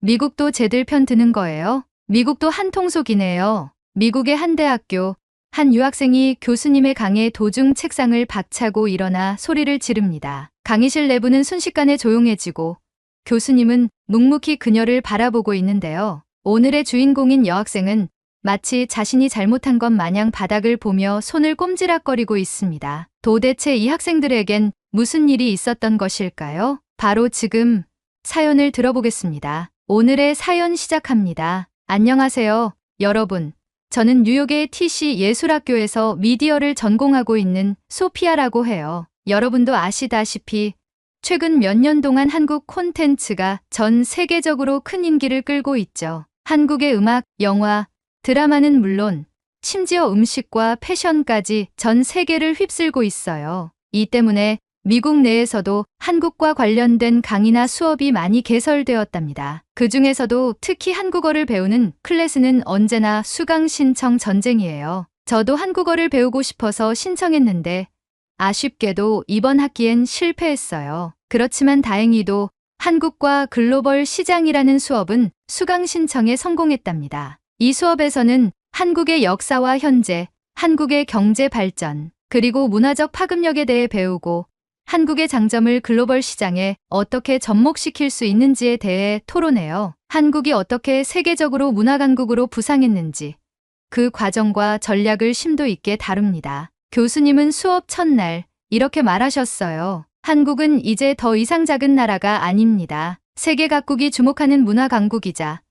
미국도 쟤들 편 드는 거예요? 미국도 한통속이네요. 미국의 한 대학교, 한 유학생이 교수님의 강의 도중 책상을 박차고 일어나 소리를 지릅니다. 강의실 내부는 순식간에 조용해지고 교수님은 묵묵히 그녀를 바라보고 있는데요. 오늘의 주인공인 여학생은 마치 자신이 잘못한 것 마냥 바닥을 보며 손을 꼼지락거리고 있습니다. 도대체 이 학생들에겐 무슨 일이 있었던 것일까요? 바로 지금 사연을 들어보겠습니다. 오늘의 사연 시작합니다. 안녕하세요, 여러분. 저는 뉴욕의 TC 예술학교에서 미디어를 전공하고 있는 소피아라고 해요. 여러분도 아시다시피 최근 몇 년 동안 한국 콘텐츠가 전 세계적으로 큰 인기를 끌고 있죠. 한국의 음악, 영화, 드라마는 물론 심지어 음식과 패션까지 전 세계를 휩쓸고 있어요. 이 때문에 미국 내에서도 한국과 관련된 강의나 수업이 많이 개설되었답니다. 그 중에서도 특히 한국어를 배우는 클래스는 언제나 수강 신청 전쟁이에요. 저도 한국어를 배우고 싶어서 신청했는데 아쉽게도 이번 학기엔 실패했어요. 그렇지만 다행히도 한국과 글로벌 시장이라는 수업은 수강 신청에 성공했답니다. 이 수업에서는 한국의 역사와 현재, 한국의 경제 발전, 그리고 문화적 파급력에 대해 배우고 한국의 장점을 글로벌 시장에 어떻게 접목시킬 수 있는지에 대해 토론해요. 한국이 어떻게 세계적으로 문화 강국으로 부상했는지 그 과정과 전략을 심도 있게 다룹니다. 교수님은 수업 첫날 이렇게 말하셨어요. 한국은 이제 더 이상 작은 나라가 아닙니다. 세계 각국이 주목하는 문화 강국이자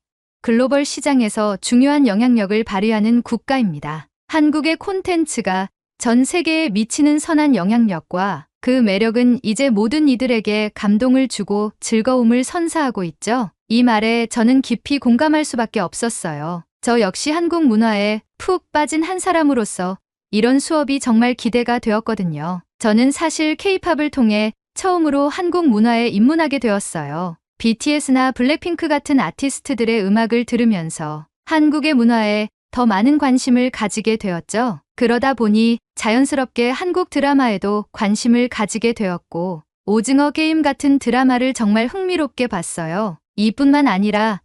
글로벌 시장에서 중요한 영향력을 발휘하는 국가입니다. 한국의 콘텐츠가 전 세계에 미치는 선한 영향력과 그 매력은 이제 모든 이들에게 감동을 주고 즐거움을 선사하고 있죠. 이 말에 저는 깊이 공감할 수밖에 없었어요. 저 역시 한국 문화에 푹 빠진 한 사람으로서 이런 수업이 정말 기대가 되었거든요. 저는 사실 K-팝을 통해 처음으로 한국 문화에 입문하게 되었어요. BTS나 블랙핑크 같은 아티스트들의 음악을 들으면서 한국의 문화에 더 많은 관심을 가지게 되었죠. 그러다 보니 자연스럽게 한국 드라마에도 관심을 가지게 되었고 오징어 게임 같은 드라마를 정말 흥미롭게 봤어요. 이뿐만 아니라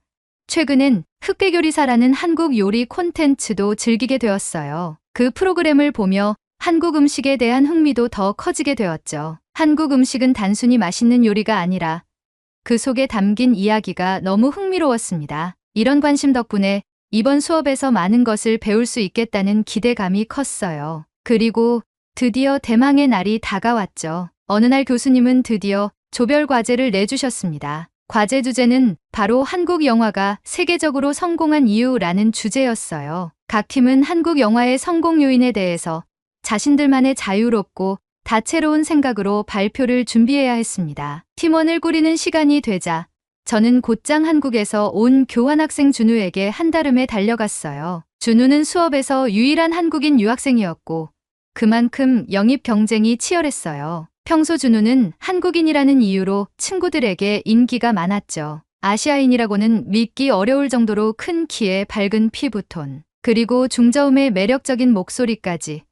최근엔 흑백 요리사라는 한국 요리 콘텐츠도 즐기게 되었어요. 그 프로그램을 보며 한국 음식에 대한 흥미도 더 커지게 되었죠. 한국 음식은 단순히 맛있는 요리가 아니라 그 속에 담긴 이야기가 너무 흥미로웠습니다. 이런 관심 덕분에 이번 수업에서 많은 것을 배울 수 있겠다는 기대감이 컸어요. 그리고 드디어 대망의 날이 다가왔죠. 어느 날 교수님은 드디어 조별 과제를 내주셨습니다. 과제 주제는 바로 한국 영화가 세계적으로 성공한 이유라는 주제였어요. 각 팀은 한국 영화의 성공 요인에 대해서 자신들만의 자유롭고 다채로운 생각으로 발표를 준비해야 했습니다. 팀원을 꾸리는 시간이 되자 저는 곧장 한국에서 온 교환학생 준우에게 한달음에 달려갔어요. 준우는 수업에서 유일한 한국인 유학생이었고 그만큼 영입 경쟁이 치열했어요. 평소 준우는 한국인이라는 이유로 친구들에게 인기가 많았죠. 아시아인이라고는 믿기 어려울 정도로 큰 키에 밝은 피부톤, 그리고 중저음의 매력적인 목소리까지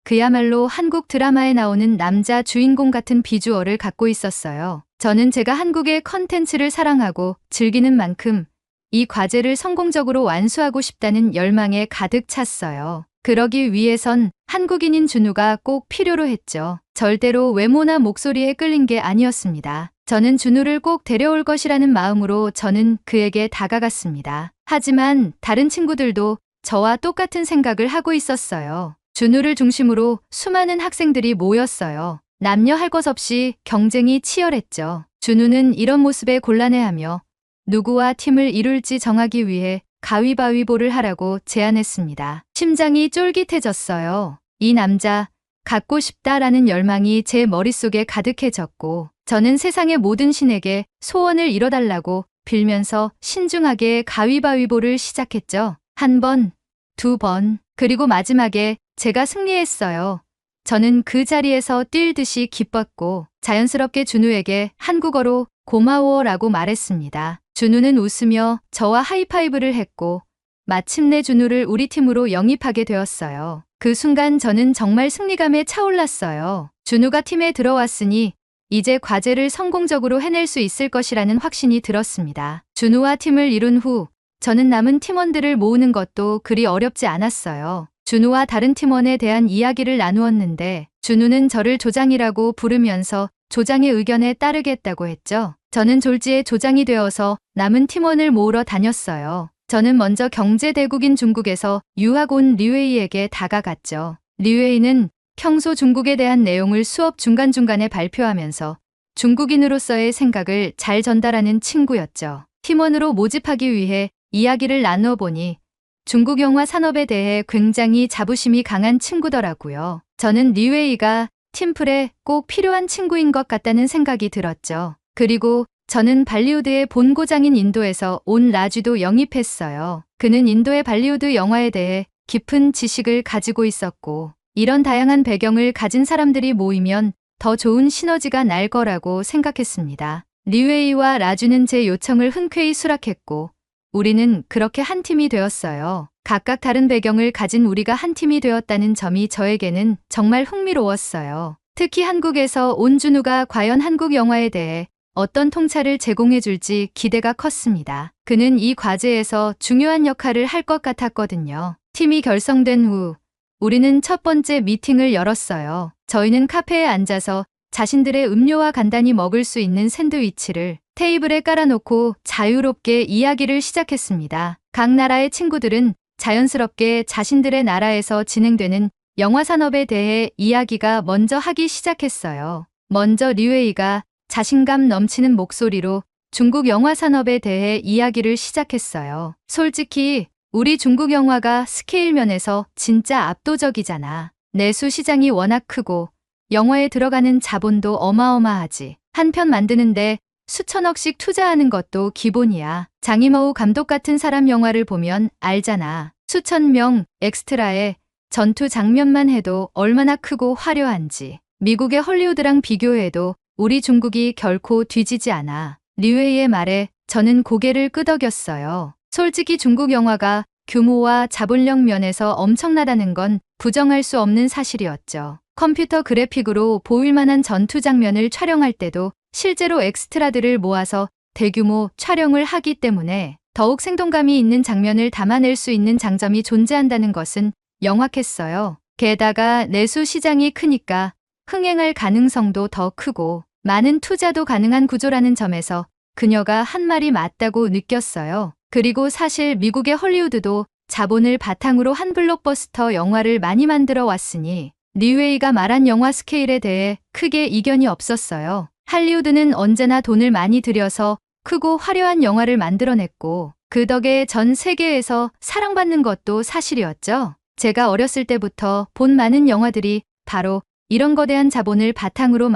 그야말로 한국 드라마에 나오는 남자 주인공 같은 비주얼을 갖고 있었어요. 저는 제가 한국의 컨텐츠를 사랑하고 즐기는 만큼 이 과제를 성공적으로 완수하고 싶다는 열망에 가득 찼어요. 그러기 위해선 한국인인 준우가 꼭 필요로 했죠. 절대로 외모나 목소리에 끌린 게 아니었습니다. 저는 준우를 꼭 데려올 것이라는 마음으로 저는 그에게 다가갔습니다. 하지만 다른 친구들도 저와 똑같은 생각을 하고 있었어요. 준우를 중심으로 수많은 학생들이 모였어요. 남녀 할 것 없이 경쟁이 치열했죠. 준우는 이런 모습에 곤란해하며 누구와 팀을 이룰지 정하기 위해 가위바위보를 하라고 제안했습니다. 심장이 쫄깃해졌어요. 이 남자 갖고 싶다라는 열망이 제 머릿속에 가득해졌고 저는 세상의 모든 신에게 소원을 이뤄달라고 빌면서 신중하게 가위바위보를 시작했죠. 한 번, 두 번, 그리고 마지막에 제가 승리했어요. 저는 그 자리에서 뛸 듯이 기뻤고 자연스럽게 준우에게 한국어로 고마워라고 말했습니다. 준우는 웃으며 저와 하이파이브를 했고 마침내 준우를 우리 팀으로 영입하게 되었어요. 그 순간 저는 정말 승리감에 차올랐어요. 준우가 팀에 들어왔으니 이제 과제를 성공적으로 해낼 수 있을 것이라는 확신이 들었습니다. 준우와 팀을 이룬 후 저는 남은 팀원들을 모으는 것도 그리 어렵지 않았어요. 준우와 다른 팀원에 대한 이야기를 나누었는데 준우는 저를 조장이라고 부르면서 조장의 의견에 따르겠다고 했죠. 저는 졸지에 조장이 되어서 남은 팀원을 모으러 다녔어요. 저는 먼저 경제대국인 중국에서 유학 온 류웨이에게 다가갔죠. 류웨이는 평소 중국에 대한 내용을 수업 중간중간에 발표하면서 중국인으로서의 생각을 잘 전달하는 친구였죠. 팀원으로 모집하기 위해 이야기를 나눠보니 중국 영화 산업에 대해 굉장히 자부심이 강한 친구더라고요. 저는 류웨이가 팀플에 꼭 필요한 친구인 것 같다는 생각이 들었죠. 그리고 저는 발리우드의 본고장인 인도에서 온 라쥐도 영입했어요. 그는 인도의 발리우드 영화에 대해 깊은 지식을 가지고 있었고 이런 다양한 배경을 가진 사람들이 모이면 더 좋은 시너지가 날 거라고 생각했습니다. 류웨이와 라쥐는 제 요청을 흔쾌히 수락했고 우리는 그렇게 한 팀이 되었어요. 각각 다른 배경을 가진 우리가 한 팀이 되었다는 점이 저에게는 정말 흥미로웠어요. 특히 한국에서 온 준우가 과연 한국 영화에 대해 어떤 통찰을 제공해 줄지 기대가 컸습니다. 그는 이 과제에서 중요한 역할을 할 것 같았거든요. 팀이 결성된 후 우리는 첫 번째 미팅을 열었어요. 저희는 카페에 앉아서 자신들의 음료와 간단히 먹을 수 있는 샌드위치를 테이블에 깔아놓고 자유롭게 이야기를 시작했습니다. 각 나라의 친구들은 자연스럽게 자신들의 나라에서 진행되는 영화 산업에 대해 이야기가 먼저 하기 시작했어요. 먼저 류웨이가 자신감 넘치는 목소리로 중국 영화 산업에 대해 이야기를 시작했어요. 솔직히 우리 중국 영화가 스케일 면에서 진짜 압도적이잖아. 내수 시장이 워낙 크고 영화에 들어가는 자본도 어마어마하지. 한 편 만드는데 수천억씩 투자하는 것도 기본이야. 장이머우 감독 같은 사람 영화를 보면 알잖아. 수천 명 엑스트라에 전투 장면만 해도 얼마나 크고 화려한지. 미국의 헐리우드랑 비교해도 우리 중국이 결코 뒤지지 않아. 류웨이의 말에 저는 고개를 끄덕였어요. 솔직히 중국 영화가 규모와 자본력 면에서 엄청나다는 건 부정할 수 없는 사실이었죠. 컴퓨터 그래픽으로 보일 만한 전투 장면을 촬영할 때도 실제로 엑스트라들을 모아서 대규모 촬영을 하기 때문에 더욱 생동감이 있는 장면을 담아낼 수 있는 장점이 존재한다는 것은 명확했어요. 게다가 내수 시장이 크니까 흥행할 가능성도 더 크고 많은 투자도 가능한 구조라는 점에서 그녀가 한 말이 맞다고 느꼈어요. 그리고 사실 미국의 헐리우드도 자본을 바탕으로 한 블록버스터 영화를 많이 만들어 왔으니 류웨이가 말한 영화 스케일에 대해 크게 이견이 없었어요. 할리우드는 언제나 돈을 많이 들여서 크고 화려한 영화를 만들어냈고 그 덕에 전 세계에서 사랑받는 것도 사실이었죠. 제가 어렸을 때부터 본 많은 영화들이 바로 이런 거대한 자본을 바탕으로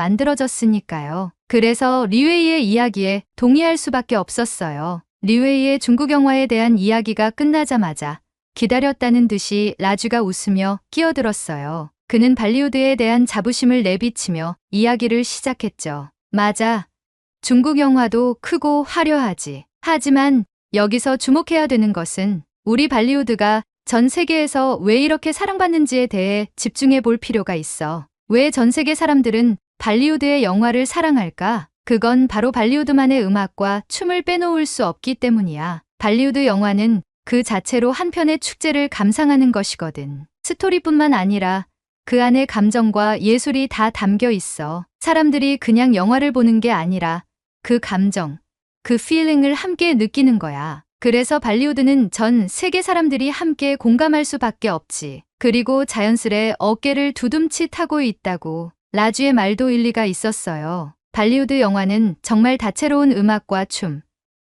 만들어졌으니까요. 그래서 류웨이의 이야기에 동의할 수밖에 없었어요. 류웨이의 중국 영화에 대한 이야기가 끝나자마자 기다렸다는 듯이 라쥐가 웃으며 끼어들었어요. 그는 발리우드에 대한 자부심을 내비치며 이야기를 시작했죠. 맞아. 중국 영화도 크고 화려하지. 하지만 여기서 주목해야 되는 것은 우리 발리우드가 전 세계에서 왜 이렇게 사랑받는지에 대해 집중해 볼 필요가 있어. 왜 전 세계 사람들은 발리우드의 영화를 사랑할까? 그건 바로 발리우드만의 음악과 춤을 빼놓을 수 없기 때문이야. 발리우드 영화는 그 자체로 한 편의 축제를 감상하는 것이거든. 스토리뿐만 아니라 그 안에 감정과 예술이 다 담겨 있어. 사람들이 그냥 영화를 보는 게 아니라 그 감정, 그 필링을 함께 느끼는 거야. 그래서 발리우드는 전 세계 사람들이 함께 공감할 수밖에 없지. 그리고 자연스레 어깨를 두둠치 타고 있다고. 라쥐의 말도 일리가 있었어요. 발리우드 영화는 정말 다채로운 음악과 춤,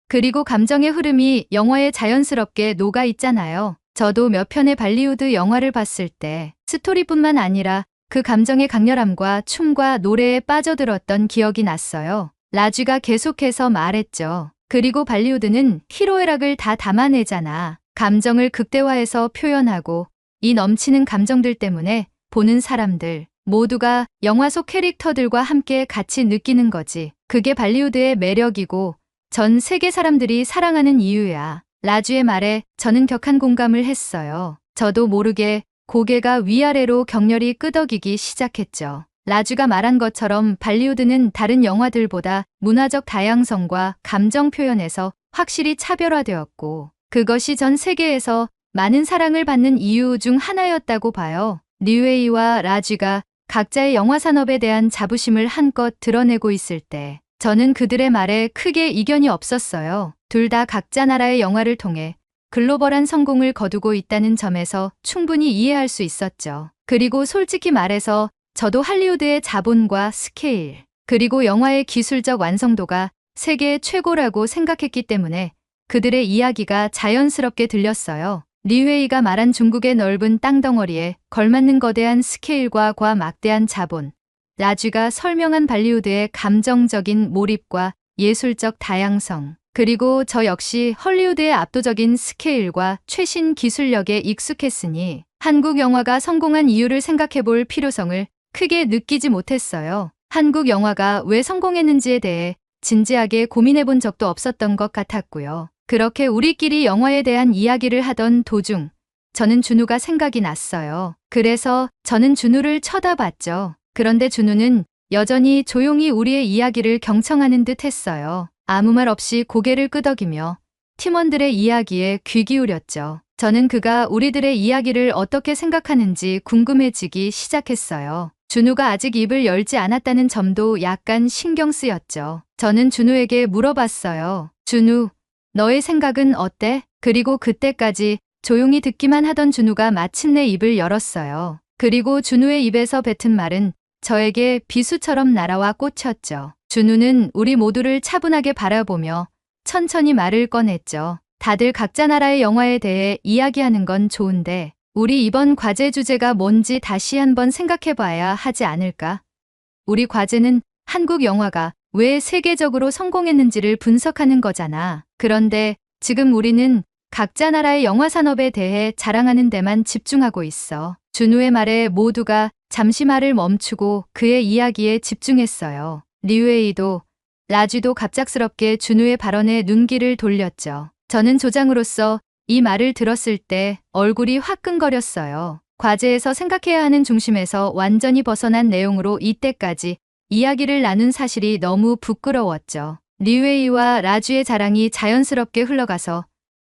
그리고 감정의 흐름이 영화에 자연스럽게 녹아 있잖아요. 저도 몇 편의 발리우드 영화를 봤을 때 스토리뿐만 아니라 그 감정의 강렬함과 춤과 노래에 빠져들었던 기억이 났어요. 라쥐가 계속해서 말했죠. 그리고 발리우드는 희로애락을 다 담아내잖아. 감정을 극대화해서 표현하고 이 넘치는 감정들 때문에 보는 사람들 모두가 영화 속 캐릭터들과 함께 같이 느끼는 거지. 그게 발리우드의 매력이고 전 세계 사람들이 사랑하는 이유야. 라쥐의 말에 저는 격한 공감을 했어요. 저도 모르게 고개가 위아래로 격렬히 끄덕이기 시작했죠. 라쥐가 말한 것처럼 발리우드는 다른 영화들보다 문화적 다양성과 감정 표현에서 확실히 차별화되었고, 그것이 전 세계에서 많은 사랑을 받는 이유 중 하나였다고 봐요. 류웨이와 라쥐가 각자의 영화 산업에 대한 자부심을 한껏 드러내고 있을 때 저는 그들의 말에 크게 이견이 없었어요. 둘 다 각자 나라의 영화를 통해 글로벌한 성공을 거두고 있다는 점에서 충분히 이해할 수 있었죠. 그리고 솔직히 말해서 저도 할리우드의 자본과 스케일, 그리고 영화의 기술적 완성도가 세계 최고라고 생각했기 때문에 그들의 이야기가 자연스럽게 들렸어요. 리웨이가 말한 중국의 넓은 땅덩어리에 걸맞는 거대한 스케일과 막대한 자본, 라쥐가 설명한 발리우드의 감정적인 몰입과 예술적 다양성, 그리고 저 역시 헐리우드의 압도적인 스케일과 최신 기술력에 익숙했으니 한국 영화가 성공한 이유를 생각해 볼 필요성을 크게 느끼지 못했어요. 한국 영화가 왜 성공했는지에 대해 진지하게 고민해 본 적도 없었던 것 같았고요. 그렇게 우리끼리 영화에 대한 이야기를 하던 도중 저는 준우가 생각이 났어요. 그래서 저는 준우를 쳐다봤죠. 그런데 준우는 여전히 조용히 우리의 이야기를 경청하는 듯 했어요. 아무 말 없이 고개를 끄덕이며 팀원들의 이야기에 귀 기울였죠. 저는 그가 우리들의 이야기를 어떻게 생각하는지 궁금해지기 시작했어요. 준우가 아직 입을 열지 않았다는 점도 약간 신경 쓰였죠. 저는 준우에게 물어봤어요. 준우, 너의 생각은 어때? 그리고 그때까지 조용히 듣기만 하던 준우가 마침내 입을 열었어요. 그리고 준우의 입에서 뱉은 말은 저에게 비수처럼 날아와 꽂혔죠. 준우는 우리 모두를 차분하게 바라보며 천천히 말을 꺼냈죠. 다들 각자 나라의 영화에 대해 이야기하는 건 좋은데 우리 이번 과제 주제가 뭔지 다시 한번 생각해봐야 하지 않을까? 우리 과제는 한국 영화가 왜 세계적으로 성공했는지를 분석하는 거잖아. 그런데 지금 우리는 각자 나라의 영화 산업에 대해 자랑하는 데만 집중하고 있어. 준우의 말에 모두가 잠시 말을 멈추고 그의 이야기에 집중했어요. 리웨이도 라쥐도 갑작스럽게 준우의 발언에 눈길을 돌렸죠. 저는 조장으로서 이 말을 들었을 때 얼굴이 화끈거렸어요. 과제에서 생각해야 하는 중심에서 완전히 벗어난 내용으로 이때까지 이야기를 나눈 사실이 너무 부끄러웠죠. 리웨이와 라쥐의 자랑이 자연스럽게 흘러가서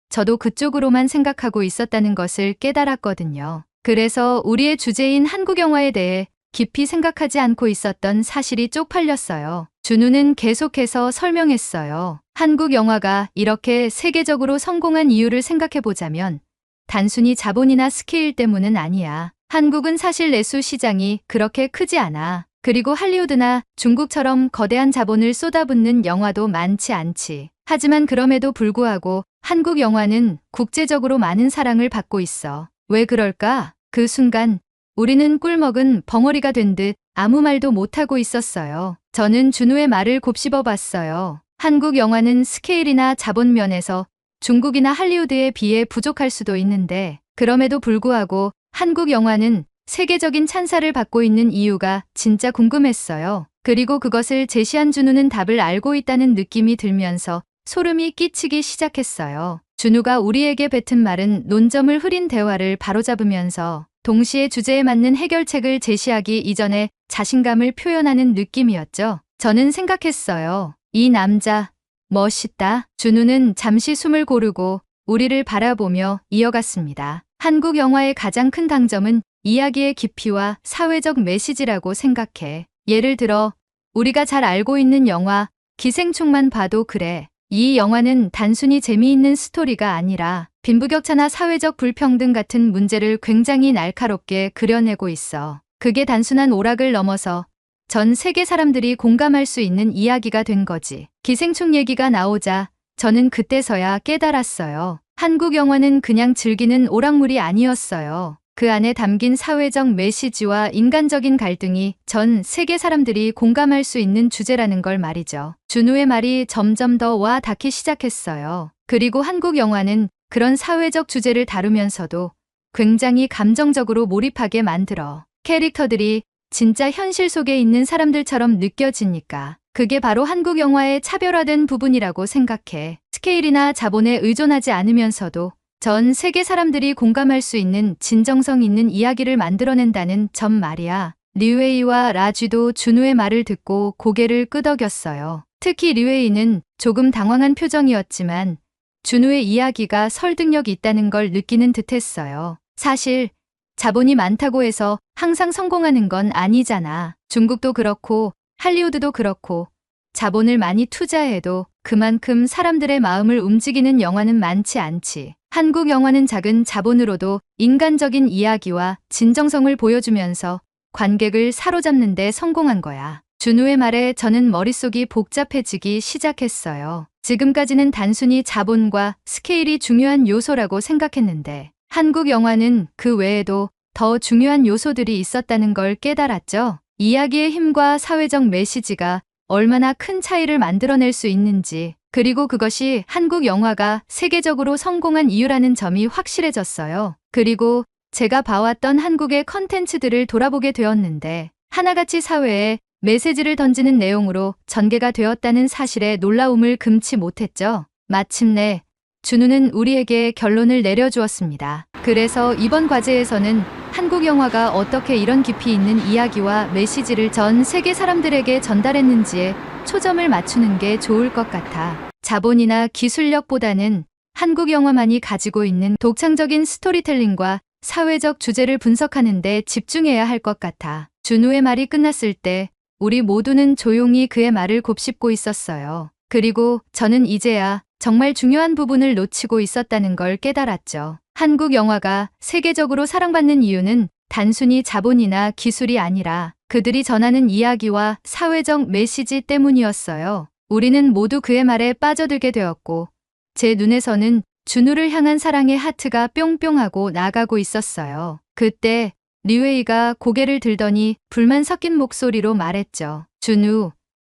저도 그쪽으로만 생각하고 있었다는 것을 깨달았거든요. 그래서 우리의 주제인 한국 영화에 대해 깊이 생각하지 않고 있었던 사실이 쪽팔렸어요. 준우는 계속해서 설명했어요. 한국 영화가 이렇게 세계적으로 성공한 이유를 생각해보자면 단순히 자본이나 스케일 때문은 아니야. 한국은 사실 내수 시장이 그렇게 크지 않아. 그리고 할리우드나 중국처럼 거대한 자본을 쏟아붓는 영화도 많지 않지. 하지만 그럼에도 불구하고 한국 영화는 국제적으로 많은 사랑을 받고 있어. 왜 그럴까? 그 순간 우리는 꿀먹은 벙어리가 된 듯 아무 말도 못하고 있었어요. 저는 준우의 말을 곱씹어 봤어요. 한국 영화는 스케일이나 자본 면에서 중국이나 할리우드에 비해 부족할 수도 있는데 그럼에도 불구하고 한국 영화는 세계적인 찬사를 받고 있는 이유가 진짜 궁금했어요. 그리고 그것을 제시한 준우는 답을 알고 있다는 느낌이 들면서 소름이 끼치기 시작했어요. 준우가 우리에게 뱉은 말은 논점을 흐린 대화를 바로잡으면서 동시에 주제에 맞는 해결책을 제시하기 이전에 자신감을 표현하는 느낌이었죠. 저는 생각했어요. 이 남자 멋있다. 준우는 잠시 숨을 고르고 우리를 바라보며 이어갔습니다. 한국 영화의 가장 큰 강점은 이야기의 깊이와 사회적 메시지라고 생각해. 예를 들어 우리가 잘 알고 있는 영화 기생충만 봐도 그래. 이 영화는 단순히 재미있는 스토리가 아니라 빈부격차나 사회적 불평등 같은 문제를 굉장히 날카롭게 그려내고 있어. 그게 단순한 오락을 넘어서 전 세계 사람들이 공감할 수 있는 이야기가 된 거지. 기생충 얘기가 나오자 저는 그때서야 깨달았어요. 한국 영화는 그냥 즐기는 오락물이 아니었어요. 그 안에 담긴 사회적 메시지와 인간적인 갈등이 전 세계 사람들이 공감할 수 있는 주제라는 걸 말이죠. 준우의 말이 점점 더 와 닿기 시작했어요. 그리고 한국 영화는 그런 사회적 주제를 다루면서도 굉장히 감정적으로 몰입하게 만들어. 캐릭터들이 진짜 현실 속에 있는 사람들처럼 느껴지니까. 그게 바로 한국 영화의 차별화된 부분이라고 생각해. 스케일이나 자본에 의존하지 않으면서도 전 세계 사람들이 공감할 수 있는 진정성 있는 이야기를 만들어낸다는 점 말이야. 류웨이와 라쥐도 준우의 말을 듣고 고개를 끄덕였어요. 특히 류웨이는 조금 당황한 표정이었지만 준우의 이야기가 설득력이 있다는 걸 느끼는 듯했어요. 사실 자본이 많다고 해서 항상 성공하는 건 아니잖아. 중국도 그렇고 할리우드도 그렇고 자본을 많이 투자해도 그만큼 사람들의 마음을 움직이는 영화는 많지 않지. 한국 영화는 작은 자본으로도 인간적인 이야기와 진정성을 보여주면서 관객을 사로잡는 데 성공한 거야. 준우의 말에 저는 머릿속이 복잡해지기 시작했어요. 지금까지는 단순히 자본과 스케일이 중요한 요소라고 생각했는데 한국 영화는 그 외에도 더 중요한 요소들이 있었다는 걸 깨달았죠. 이야기의 힘과 사회적 메시지가 얼마나 큰 차이를 만들어낼 수 있는지, 그리고 그것이 한국 영화가 세계적으로 성공한 이유라는 점이 확실해졌어요. 그리고 제가 봐왔던 한국의 컨텐츠들을 돌아보게 되었는데 하나같이 사회에 메시지를 던지는 내용으로 전개가 되었다는 사실에 놀라움을 금치 못했죠. 마침내 준우는 우리에게 결론을 내려주었습니다. 그래서 이번 과제에서는 한국 영화가 어떻게 이런 깊이 있는 이야기와 메시지를 전 세계 사람들에게 전달했는지에 초점을 맞추는 게 좋을 것 같아. 자본이나 기술력보다는 한국 영화만이 가지고 있는 독창적인 스토리텔링과 사회적 주제를 분석하는 데 집중해야 할 것 같아. 준우의 말이 끝났을 때 우리 모두는 조용히 그의 말을 곱씹고 있었어요. 그리고 저는 이제야 정말 중요한 부분을 놓치고 있었다는 걸 깨달았죠. 한국 영화가 세계적으로 사랑받는 이유는 단순히 자본이나 기술이 아니라 그들이 전하는 이야기와 사회적 메시지 때문이었어요. 우리는 모두 그의 말에 빠져들게 되었고 제 눈에서는 준우를 향한 사랑의 하트가 뿅뿅하고 나가고 있었어요. 그때 류웨이가 고개를 들더니 불만 섞인 목소리로 말했죠. 준우,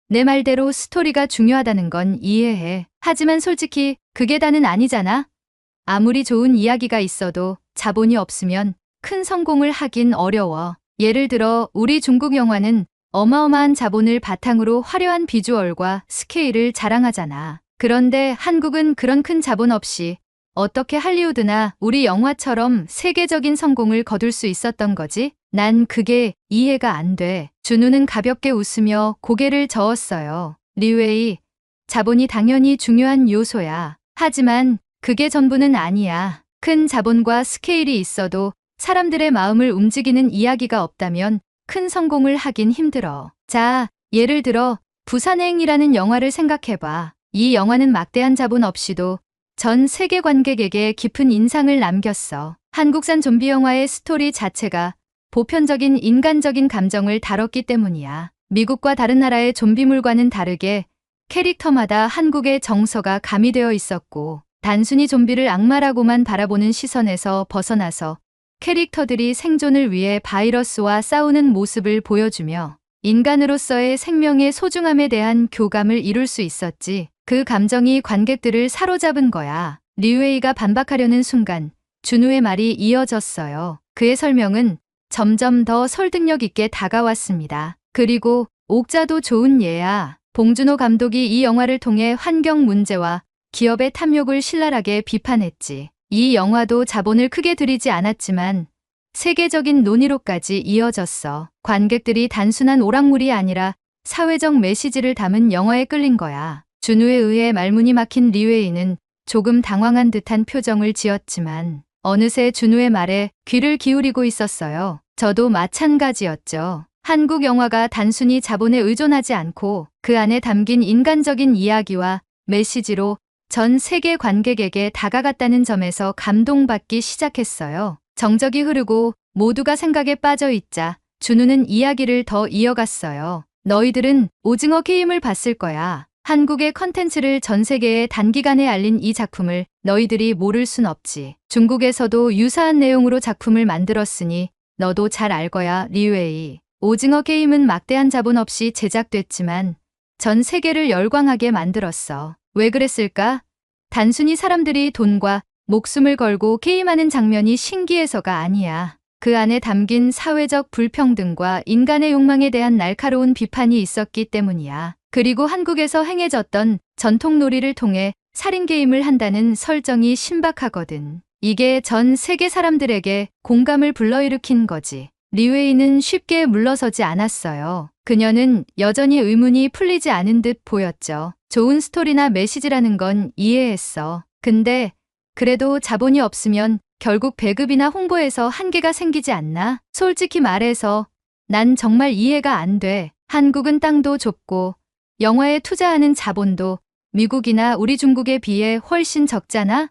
내 말대로 스토리가 중요하다는 건 이해해. 하지만 솔직히 그게 다는 아니잖아. 아무리 좋은 이야기가 있어도 자본이 없으면 큰 성공을 하긴 어려워. 예를 들어 우리 중국 영화는 어마어마한 자본을 바탕으로 화려한 비주얼과 스케일을 자랑하잖아. 그런데 한국은 그런 큰 자본 없이 어떻게 할리우드나 우리 영화처럼 세계적인 성공을 거둘 수 있었던 거지? 난 그게 이해가 안 돼. 준우는 가볍게 웃으며 고개를 저었어요. 류웨이, 자본이 당연히 중요한 요소야. 하지만 그게 전부는 아니야. 큰 자본과 스케일이 있어도 사람들의 마음을 움직이는 이야기가 없다면 큰 성공을 하긴 힘들어. 자, 예를 들어 부산행이라는 영화를 생각해봐. 이 영화는 막대한 자본 없이도 전 세계 관객에게 깊은 인상을 남겼어. 한국산 좀비 영화의 스토리 자체가 보편적인 인간적인 감정을 다뤘기 때문이야. 미국과 다른 나라의 좀비물과는 다르게 캐릭터마다 한국의 정서가 가미되어 있었고 단순히 좀비를 악마라고만 바라보는 시선에서 벗어나서 캐릭터들이 생존을 위해 바이러스와 싸우는 모습을 보여주며 인간으로서의 생명의 소중함에 대한 교감을 이룰 수 있었지. 그 감정이 관객들을 사로잡은 거야. 류웨이가 반박하려는 순간 준우의 말이 이어졌어요. 그의 설명은 점점 더 설득력 있게 다가왔습니다. 그리고 옥자도 좋은 예야. 봉준호 감독이 이 영화를 통해 환경 문제와 기업의 탐욕을 신랄하게 비판했지. 이 영화도 자본을 크게 들이지 않았지만 세계적인 논의로까지 이어졌어. 관객들이 단순한 오락물이 아니라 사회적 메시지를 담은 영화에 끌린 거야. 준우에 의해 말문이 막힌 류웨이는 조금 당황한 듯한 표정을 지었지만 어느새 준우의 말에 귀를 기울이고 있었어요. 저도 마찬가지였죠. 한국 영화가 단순히 자본에 의존하지 않고 그 안에 담긴 인간적인 이야기와 메시지로 전 세계 관객에게 다가갔다는 점에서 감동받기 시작했어요. 정적이 흐르고 모두가 생각에 빠져 있자 준우는 이야기를 더 이어갔어요. 너희들은 오징어 게임을 봤을 거야. 한국의 컨텐츠를 전 세계에 단기간에 알린 이 작품을 너희들이 모를 순 없지. 중국에서도 유사한 내용으로 작품을 만들었으니 너도 잘 알 거야, 류웨이. 오징어 게임은 막대한 자본 없이 제작됐지만 전 세계를 열광하게 만들었어. 왜 그랬을까? 단순히 사람들이 돈과 목숨을 걸고 게임하는 장면이 신기해서가 아니야. 그 안에 담긴 사회적 불평등과 인간의 욕망에 대한 날카로운 비판이 있었기 때문이야. 그리고 한국에서 행해졌던 전통 놀이를 통해 살인 게임을 한다는 설정이 신박하거든. 이게 전 세계 사람들에게 공감을 불러일으킨 거지. 리웨이는 쉽게 물러서지 않았어요. 그녀는 여전히 의문이 풀리지 않은 듯 보였죠. 좋은 스토리나 메시지라는 건 이해했어. 근데 그래도 자본이 없으면 결국 배급이나 홍보에서 한계가 생기지 않나? 솔직히 말해서 난 정말 이해가 안 돼. 한국은 땅도 좁고 영화에 투자하는 자본도 미국이나 우리 중국에 비해 훨씬 적잖아?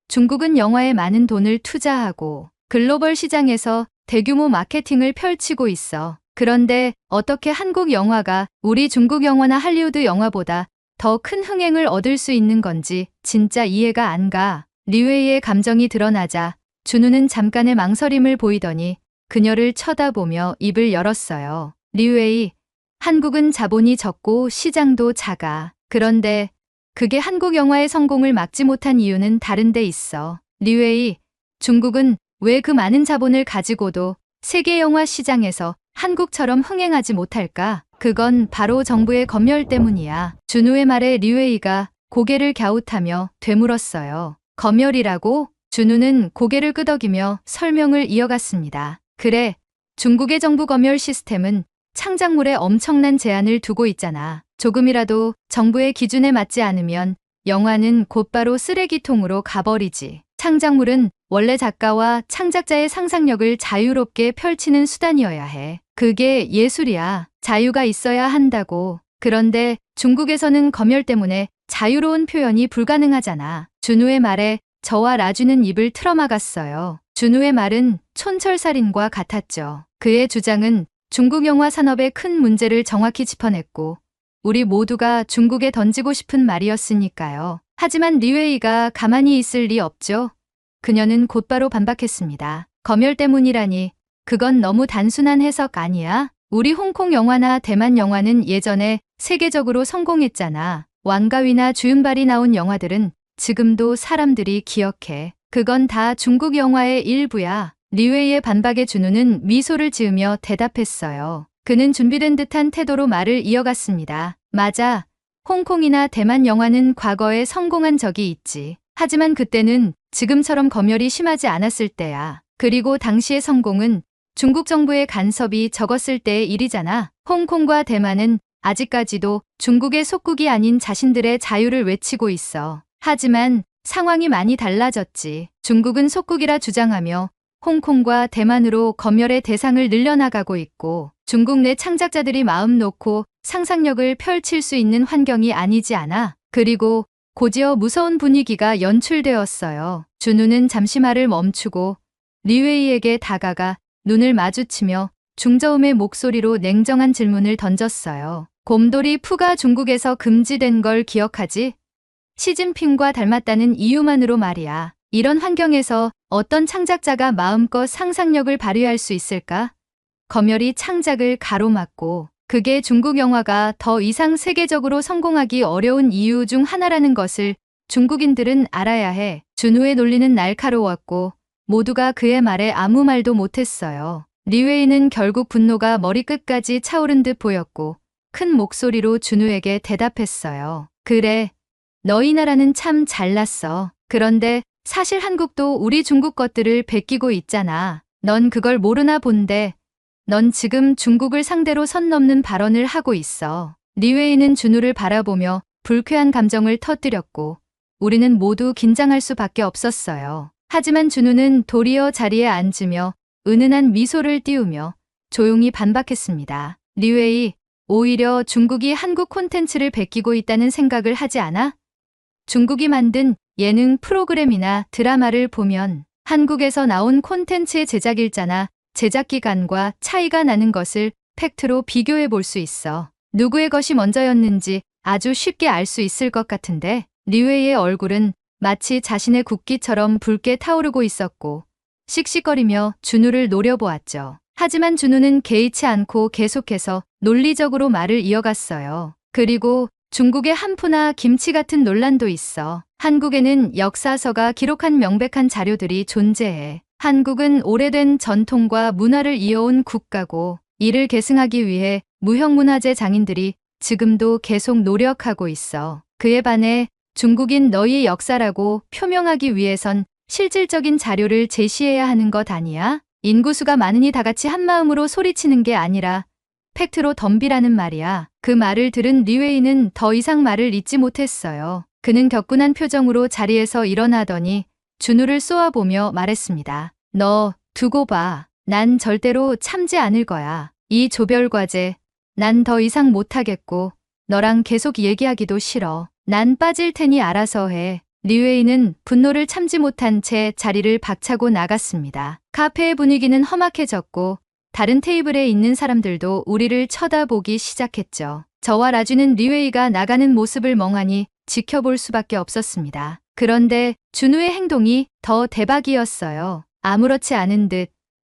중국은 영화에 많은 돈을 투자하고 글로벌 시장에서 대규모 마케팅을 펼치고 있어. 그런데 어떻게 한국 영화가 우리 중국 영화나 할리우드 영화보다 더 큰 흥행을 얻을 수 있는 건지 진짜 이해가 안 가. 리웨이의 감정이 드러나자 준우는 잠깐의 망설임을 보이더니 그녀를 쳐다보며 입을 열었어요. 리웨이, 한국은 자본이 적고 시장도 작아. 그런데 그게 한국 영화의 성공을 막지 못한 이유는 다른 데 있어. 리웨이, 중국은 왜 그 많은 자본을 가지고도 세계 영화 시장에서 한국처럼 흥행하지 못할까? 그건 바로 정부의 검열 때문이야. 준우의 말에 리웨이가 고개를 갸웃하며 되물었어요. 검열이라고? 준우는 고개를 끄덕이며 설명을 이어갔습니다. 그래, 중국의 정부 검열 시스템은 창작물에 엄청난 제한을 두고 있잖아. 조금이라도 정부의 기준에 맞지 않으면 영화는 곧바로 쓰레기통으로 가버리지. 창작물은 원래 작가와 창작자의 상상력을 자유롭게 펼치는 수단이어야 해. 그게 예술이야. 자유가 있어야 한다고. 그런데 중국에서는 검열 때문에 자유로운 표현이 불가능하잖아. 준우의 말에 저와 라주는 입을 틀어막았어요. 준우의 말은 촌철살인과 같았죠. 그의 주장은 중국 영화 산업의 큰 문제를 정확히 짚어냈고 우리 모두가 중국에 던지고 싶은 말이었으니까요. 하지만 리웨이가 가만히 있을 리 없죠. 그녀는 곧바로 반박했습니다. 검열 때문이라니 그건 너무 단순한 해석 아니야? 우리 홍콩 영화나 대만 영화는 예전에 세계적으로 성공했잖아. 왕가위나 주윤발이 나온 영화들은 지금도 사람들이 기억해. 그건 다 중국 영화의 일부야. 리웨이의 반박에 준우는 미소를 지으며 대답했어요. 그는 준비된 듯한 태도로 말을 이어갔습니다. 맞아. 홍콩이나 대만 영화는 과거에 성공한 적이 있지. 하지만 그때는 지금처럼 검열이 심하지 않았을 때야. 그리고 당시의 성공은 중국 정부의 간섭이 적었을 때의 일이잖아. 홍콩과 대만은 아직까지도 중국의 속국이 아닌 자신들의 자유를 외치고 있어. 하지만 상황이 많이 달라졌지. 중국은 속국이라 주장하며 홍콩과 대만으로 검열의 대상을 늘려나가고 있고 중국 내 창작자들이 마음 놓고 상상력을 펼칠 수 있는 환경이 아니지 않아. 그리고 곧이어 무서운 분위기가 연출되었어요. 준우는 잠시 말을 멈추고 리웨이에게 다가가 눈을 마주치며 중저음의 목소리로 냉정한 질문을 던졌어요. 곰돌이 푸가 중국에서 금지된 걸 기억하지? 시진핑과 닮았다는 이유만으로 말이야. 이런 환경에서 어떤 창작자가 마음껏 상상력을 발휘할 수 있을까? 검열이 창작을 가로막고 그게 중국 영화가 더 이상 세계적으로 성공하기 어려운 이유 중 하나라는 것을 중국인들은 알아야 해. 준우의 논리는 날카로웠고 모두가 그의 말에 아무 말도 못했어요. 리웨이는 결국 분노가 머리끝까지 차오른 듯 보였고 큰 목소리로 준우에게 대답했어요. 그래, 너희 나라는 참 잘났어. 그런데 사실 한국도 우리 중국 것들을 베끼고 있잖아. 넌 그걸 모르나 본데 넌 지금 중국을 상대로 선 넘는 발언을 하고 있어. 리웨이는 준우를 바라보며 불쾌한 감정을 터뜨렸고 우리는 모두 긴장할 수밖에 없었어요. 하지만 준우는 도리어 자리에 앉으며 은은한 미소를 띄우며 조용히 반박했습니다. 리웨이, 오히려 중국이 한국 콘텐츠를 베끼고 있다는 생각을 하지 않아? 중국이 만든 예능 프로그램이나 드라마를 보면 한국에서 나온 콘텐츠의 제작 일자나 제작 기간과 차이가 나는 것을 팩트로 비교해 볼 수 있어. 누구의 것이 먼저였는지 아주 쉽게 알 수 있을 것 같은데 리웨이의 얼굴은 마치 자신의 국기처럼 붉게 타오르고 있었고 씩씩거리며 준우를 노려보았죠. 하지만 준우는 개의치 않고 계속해서 논리적으로 말을 이어갔어요. 그리고 중국의 한푸나 김치 같은 논란도 있어. 한국에는 역사서가 기록한 명백한 자료들이 존재해. 한국은 오래된 전통과 문화를 이어온 국가고 이를 계승하기 위해 무형문화재 장인들이 지금도 계속 노력하고 있어. 그에 반해 중국인 너희의 역사라고 표명하기 위해선 실질적인 자료를 제시해야 하는 것 아니야? 인구수가 많으니 다 같이 한마음으로 소리치는 게 아니라 팩트로 덤비라는 말이야. 그 말을 들은 리웨이는 더 이상 말을 잇지 못했어요. 그는 격분한 표정으로 자리에서 일어나더니 준우를 쏘아보며 말했습니다. 너 두고 봐. 난 절대로 참지 않을 거야. 이 조별과제 난 더 이상 못하겠고 너랑 계속 얘기하기도 싫어. 난 빠질 테니 알아서 해. 리웨이는 분노를 참지 못한 채 자리를 박차고 나갔습니다. 카페의 분위기는 험악해졌고 다른 테이블에 있는 사람들도 우리를 쳐다보기 시작했죠. 저와 라주는 리웨이가 나가는 모습을 멍하니 지켜볼 수밖에 없었습니다. 그런데 준우의 행동이 더 대박이었어요. 아무렇지 않은 듯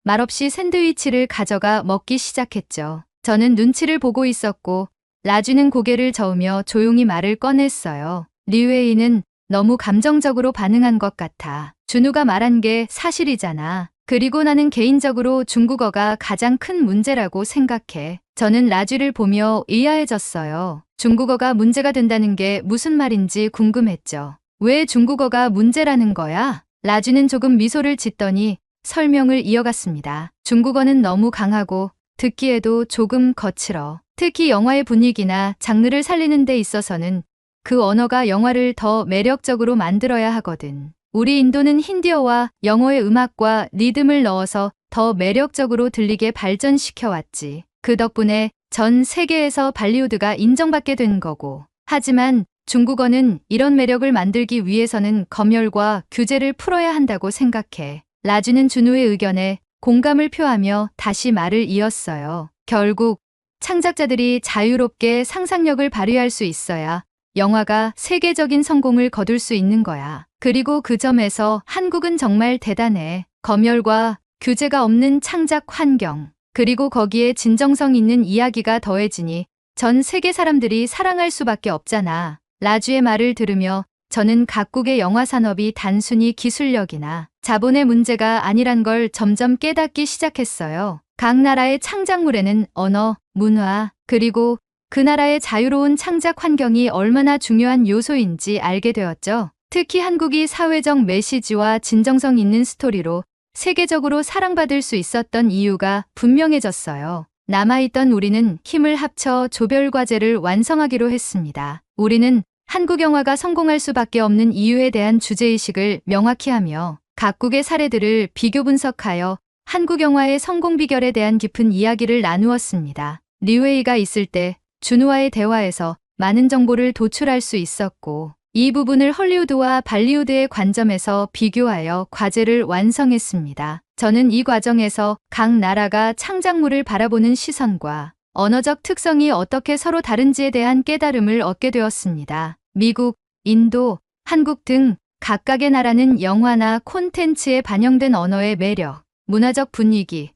말없이 샌드위치를 가져가 먹기 시작했죠. 저는 눈치를 보고 있었고 라주는 고개를 저으며 조용히 말을 꺼냈어요. 리웨이는 너무 감정적으로 반응한 것 같아. 준우가 말한 게 사실이잖아. 그리고 나는 개인적으로 중국어가 가장 큰 문제라고 생각해. 저는 라주를 보며 의아해졌어요. 중국어가 문제가 된다는 게 무슨 말인지 궁금했죠. 왜 중국어가 문제라는 거야? 라주는 조금 미소를 짓더니 설명을 이어갔습니다. 중국어는 너무 강하고 듣기에도 조금 거칠어. 특히 영화의 분위기나 장르를 살리는 데 있어서는 그 언어가 영화를 더 매력적으로 만들어야 하거든. 우리 인도는 힌디어와 영어의 음악과 리듬을 넣어서 더 매력적으로 들리게 발전시켜왔지. 그 덕분에 전 세계에서 발리우드가 인정받게 된 거고. 하지만 중국어는 이런 매력을 만들기 위해서는 검열과 규제를 풀어야 한다고 생각해. 라주는 준우의 의견에 공감을 표하며 다시 말을 이었어요. 결국 창작자들이 자유롭게 상상력을 발휘할 수 있어야 영화가 세계적인 성공을 거둘 수 있는 거야. 그리고 그 점에서 한국은 정말 대단해. 검열과 규제가 없는 창작 환경, 그리고 거기에 진정성 있는 이야기가 더해지니 전 세계 사람들이 사랑할 수밖에 없잖아. 라주의 말을 들으며 저는 각국의 영화 산업이 단순히 기술력이나 자본의 문제가 아니란 걸 점점 깨닫기 시작했어요. 각 나라의 창작물에는 언어, 문화, 그리고 그 나라의 자유로운 창작 환경이 얼마나 중요한 요소인지 알게 되었죠. 특히 한국이 사회적 메시지와 진정성 있는 스토리로 세계적으로 사랑받을 수 있었던 이유가 분명해졌어요. 남아있던 우리는 힘을 합쳐 조별과제를 완성하기로 했습니다. 우리는 한국 영화가 성공할 수밖에 없는 이유에 대한 주제의식을 명확히 하며 각국의 사례들을 비교 분석하여 한국 영화의 성공 비결에 대한 깊은 이야기를 나누었습니다. 리웨이가 있을 때 준우와의 대화에서 많은 정보를 도출할 수 있었고 이 부분을 헐리우드와 발리우드의 관점에서 비교하여 과제를 완성했습니다. 저는 이 과정에서 각 나라가 창작물을 바라보는 시선과 언어적 특성이 어떻게 서로 다른지에 대한 깨달음을 얻게 되었습니다. 미국, 인도, 한국 등 각각의 나라는 영화나 콘텐츠에 반영된 언어의 매력, 문화적 분위기,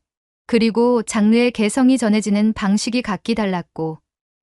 그리고 장르의 개성이 전해지는 방식이 각기 달랐고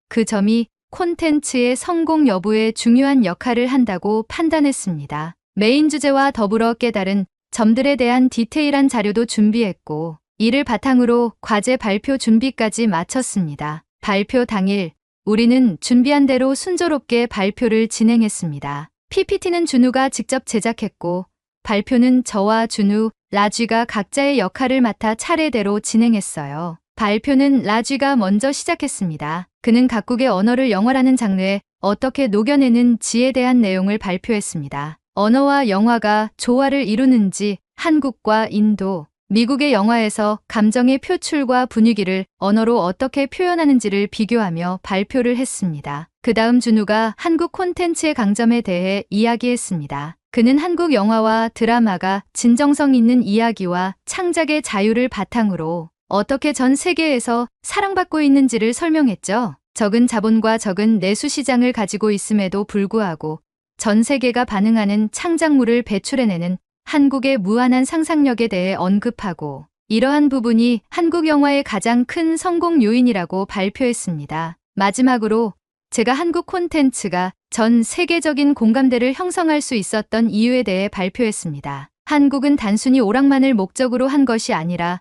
그 점이 콘텐츠의 성공 여부에 중요한 역할을 한다고 판단했습니다. 메인 주제와 더불어 깨달은 점들에 대한 디테일한 자료도 준비했고 이를 바탕으로 과제 발표 준비까지 마쳤습니다. 발표 당일 우리는 준비한 대로 순조롭게 발표를 진행했습니다. PPT는 준우가 직접 제작했고 발표는 저와 준우, 라쥐가 각자의 역할을 맡아 차례대로 진행했어요. 발표는 라쥐가 먼저 시작했습니다. 그는 각국의 언어를 영화라는 장르에 어떻게 녹여내는 지에 대한 내용을 발표했습니다. 언어와 영화가 조화를 이루는지 한국과 인도, 미국의 영화에서 감정의 표출과 분위기를 언어로 어떻게 표현하는지를 비교하며 발표를 했습니다. 그 다음 준우가 한국 콘텐츠의 강점에 대해 이야기했습니다. 그는 한국 영화와 드라마가 진정성 있는 이야기와 창작의 자유를 바탕으로 어떻게 전 세계에서 사랑받고 있는지를 설명했죠. 적은 자본과 적은 내수 시장을 가지고 있음에도 불구하고 전 세계가 반응하는 창작물을 배출해내는 한국의 무한한 상상력에 대해 언급하고 이러한 부분이 한국 영화의 가장 큰 성공 요인이라고 발표했습니다. 마지막으로 제가 한국 콘텐츠가 전 세계적인 공감대를 형성할 수 있었던 이유에 대해 발표했습니다. 한국은 단순히 오락만을 목적으로 한 것이 아니라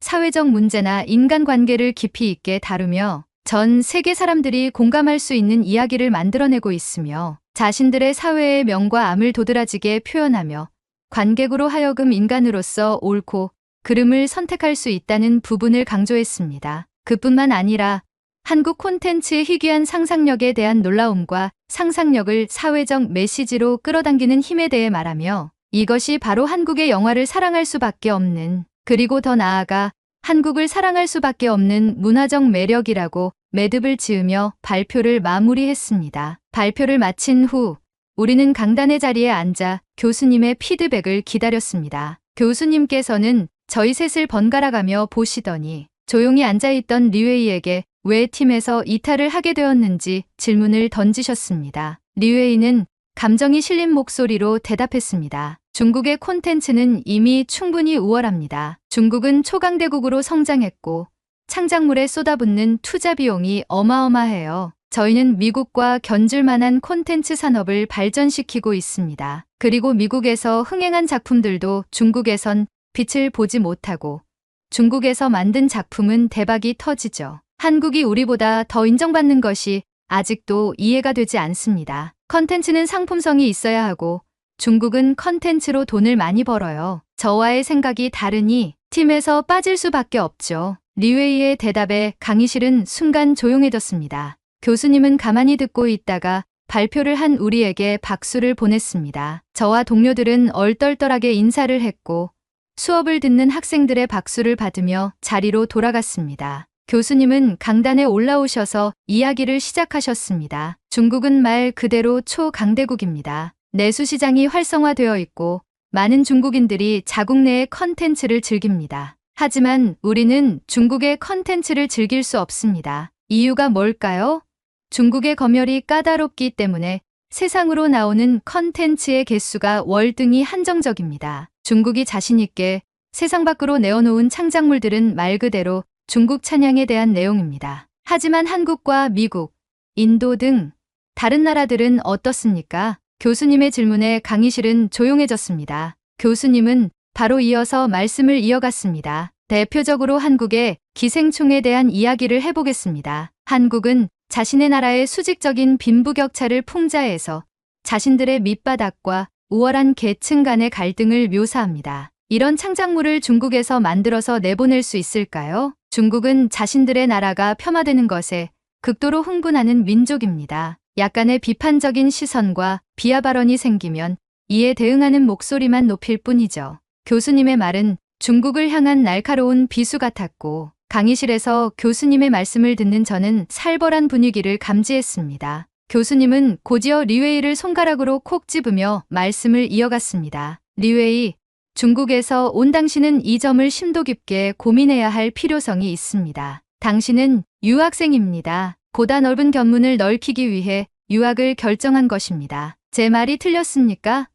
사회적 문제나 인간관계를 깊이 있게 다루며 전 세계 사람들이 공감할 수 있는 이야기를 만들어내고 있으며 자신들의 사회의 명과 암을 도드라지게 표현하며 관객으로 하여금 인간으로서 옳고 그름을 선택할 수 있다는 부분을 강조했습니다. 그뿐만 아니라 한국 콘텐츠의 희귀한 상상력에 대한 놀라움과 상상력을 사회적 메시지로 끌어당기는 힘에 대해 말하며 이것이 바로 한국의 영화를 사랑할 수밖에 없는, 그리고 더 나아가 한국을 사랑할 수밖에 없는 문화적 매력이라고 매듭을 지으며 발표를 마무리했습니다. 발표를 마친 후 우리는 강단의 자리에 앉아 교수님의 피드백을 기다렸습니다. 교수님께서는 저희 셋을 번갈아가며 보시더니 조용히 앉아있던 리웨이에게 왜 팀에서 이탈을 하게 되었는지 질문을 던지셨습니다. 리웨이는 감정이 실린 목소리로 대답했습니다. 중국의 콘텐츠는 이미 충분히 우월합니다. 중국은 초강대국으로 성장했고 창작물에 쏟아붓는 투자 비용이 어마어마해요. 저희는 미국과 견줄 만한 콘텐츠 산업을 발전시키고 있습니다. 그리고 미국에서 흥행한 작품들도 중국에선 빛을 보지 못하고 중국에서 만든 작품은 대박이 터지죠. 한국이 우리보다 더 인정받는 것이 아직도 이해가 되지 않습니다. 컨텐츠는 상품성이 있어야 하고 중국은 컨텐츠로 돈을 많이 벌어요. 저와의 생각이 다르니 팀에서 빠질 수밖에 없죠. 리웨이의 대답에 강의실은 순간 조용해졌습니다. 교수님은 가만히 듣고 있다가 발표를 한 우리에게 박수를 보냈습니다. 저와 동료들은 얼떨떨하게 인사를 했고 수업을 듣는 학생들의 박수를 받으며 자리로 돌아갔습니다. 교수님은 강단에 올라오셔서 이야기를 시작하셨습니다. 중국은 말 그대로 초강대국입니다. 내수시장이 활성화되어 있고 많은 중국인들이 자국 내의 컨텐츠를 즐깁니다. 하지만 우리는 중국의 컨텐츠를 즐길 수 없습니다. 이유가 뭘까요? 중국의 검열이 까다롭기 때문에 세상으로 나오는 컨텐츠의 개수가 월등히 한정적입니다. 중국이 자신있게 세상 밖으로 내어놓은 창작물들은 말 그대로 중국 찬양에 대한 내용입니다. 하지만 한국과 미국, 인도 등 다른 나라들은 어떻습니까? 교수님의 질문에 강의실은 조용해졌습니다. 교수님은 바로 이어서 말씀을 이어갔습니다. 대표적으로 한국의 기생충에 대한 이야기를 해보겠습니다. 한국은 자신의 나라의 수직적인 빈부격차를 풍자해서 자신들의 밑바닥과 우월한 계층 간의 갈등을 묘사합니다. 이런 창작물을 중국에서 만들어서 내보낼 수 있을까요? 중국은 자신들의 나라가 폄하되는 것에 극도로 흥분하는 민족입니다. 약간의 비판적인 시선과 비하 발언이 생기면 이에 대응하는 목소리만 높일 뿐이죠. 교수님의 말은 중국을 향한 날카로운 비수 같았고 강의실에서 교수님의 말씀을 듣는 저는 살벌한 분위기를 감지했습니다. 교수님은 곧이어 리웨이를 손가락으로 콕 집으며 말씀을 이어갔습니다. 리웨이, 중국에서 온 당신은 이 점을 심도 깊게 고민해야 할 필요성이 있습니다. 당신은 유학생입니다. 보다 넓은 견문을 넓히기 위해 유학을 결정한 것입니다. 제 말이 틀렸습니까?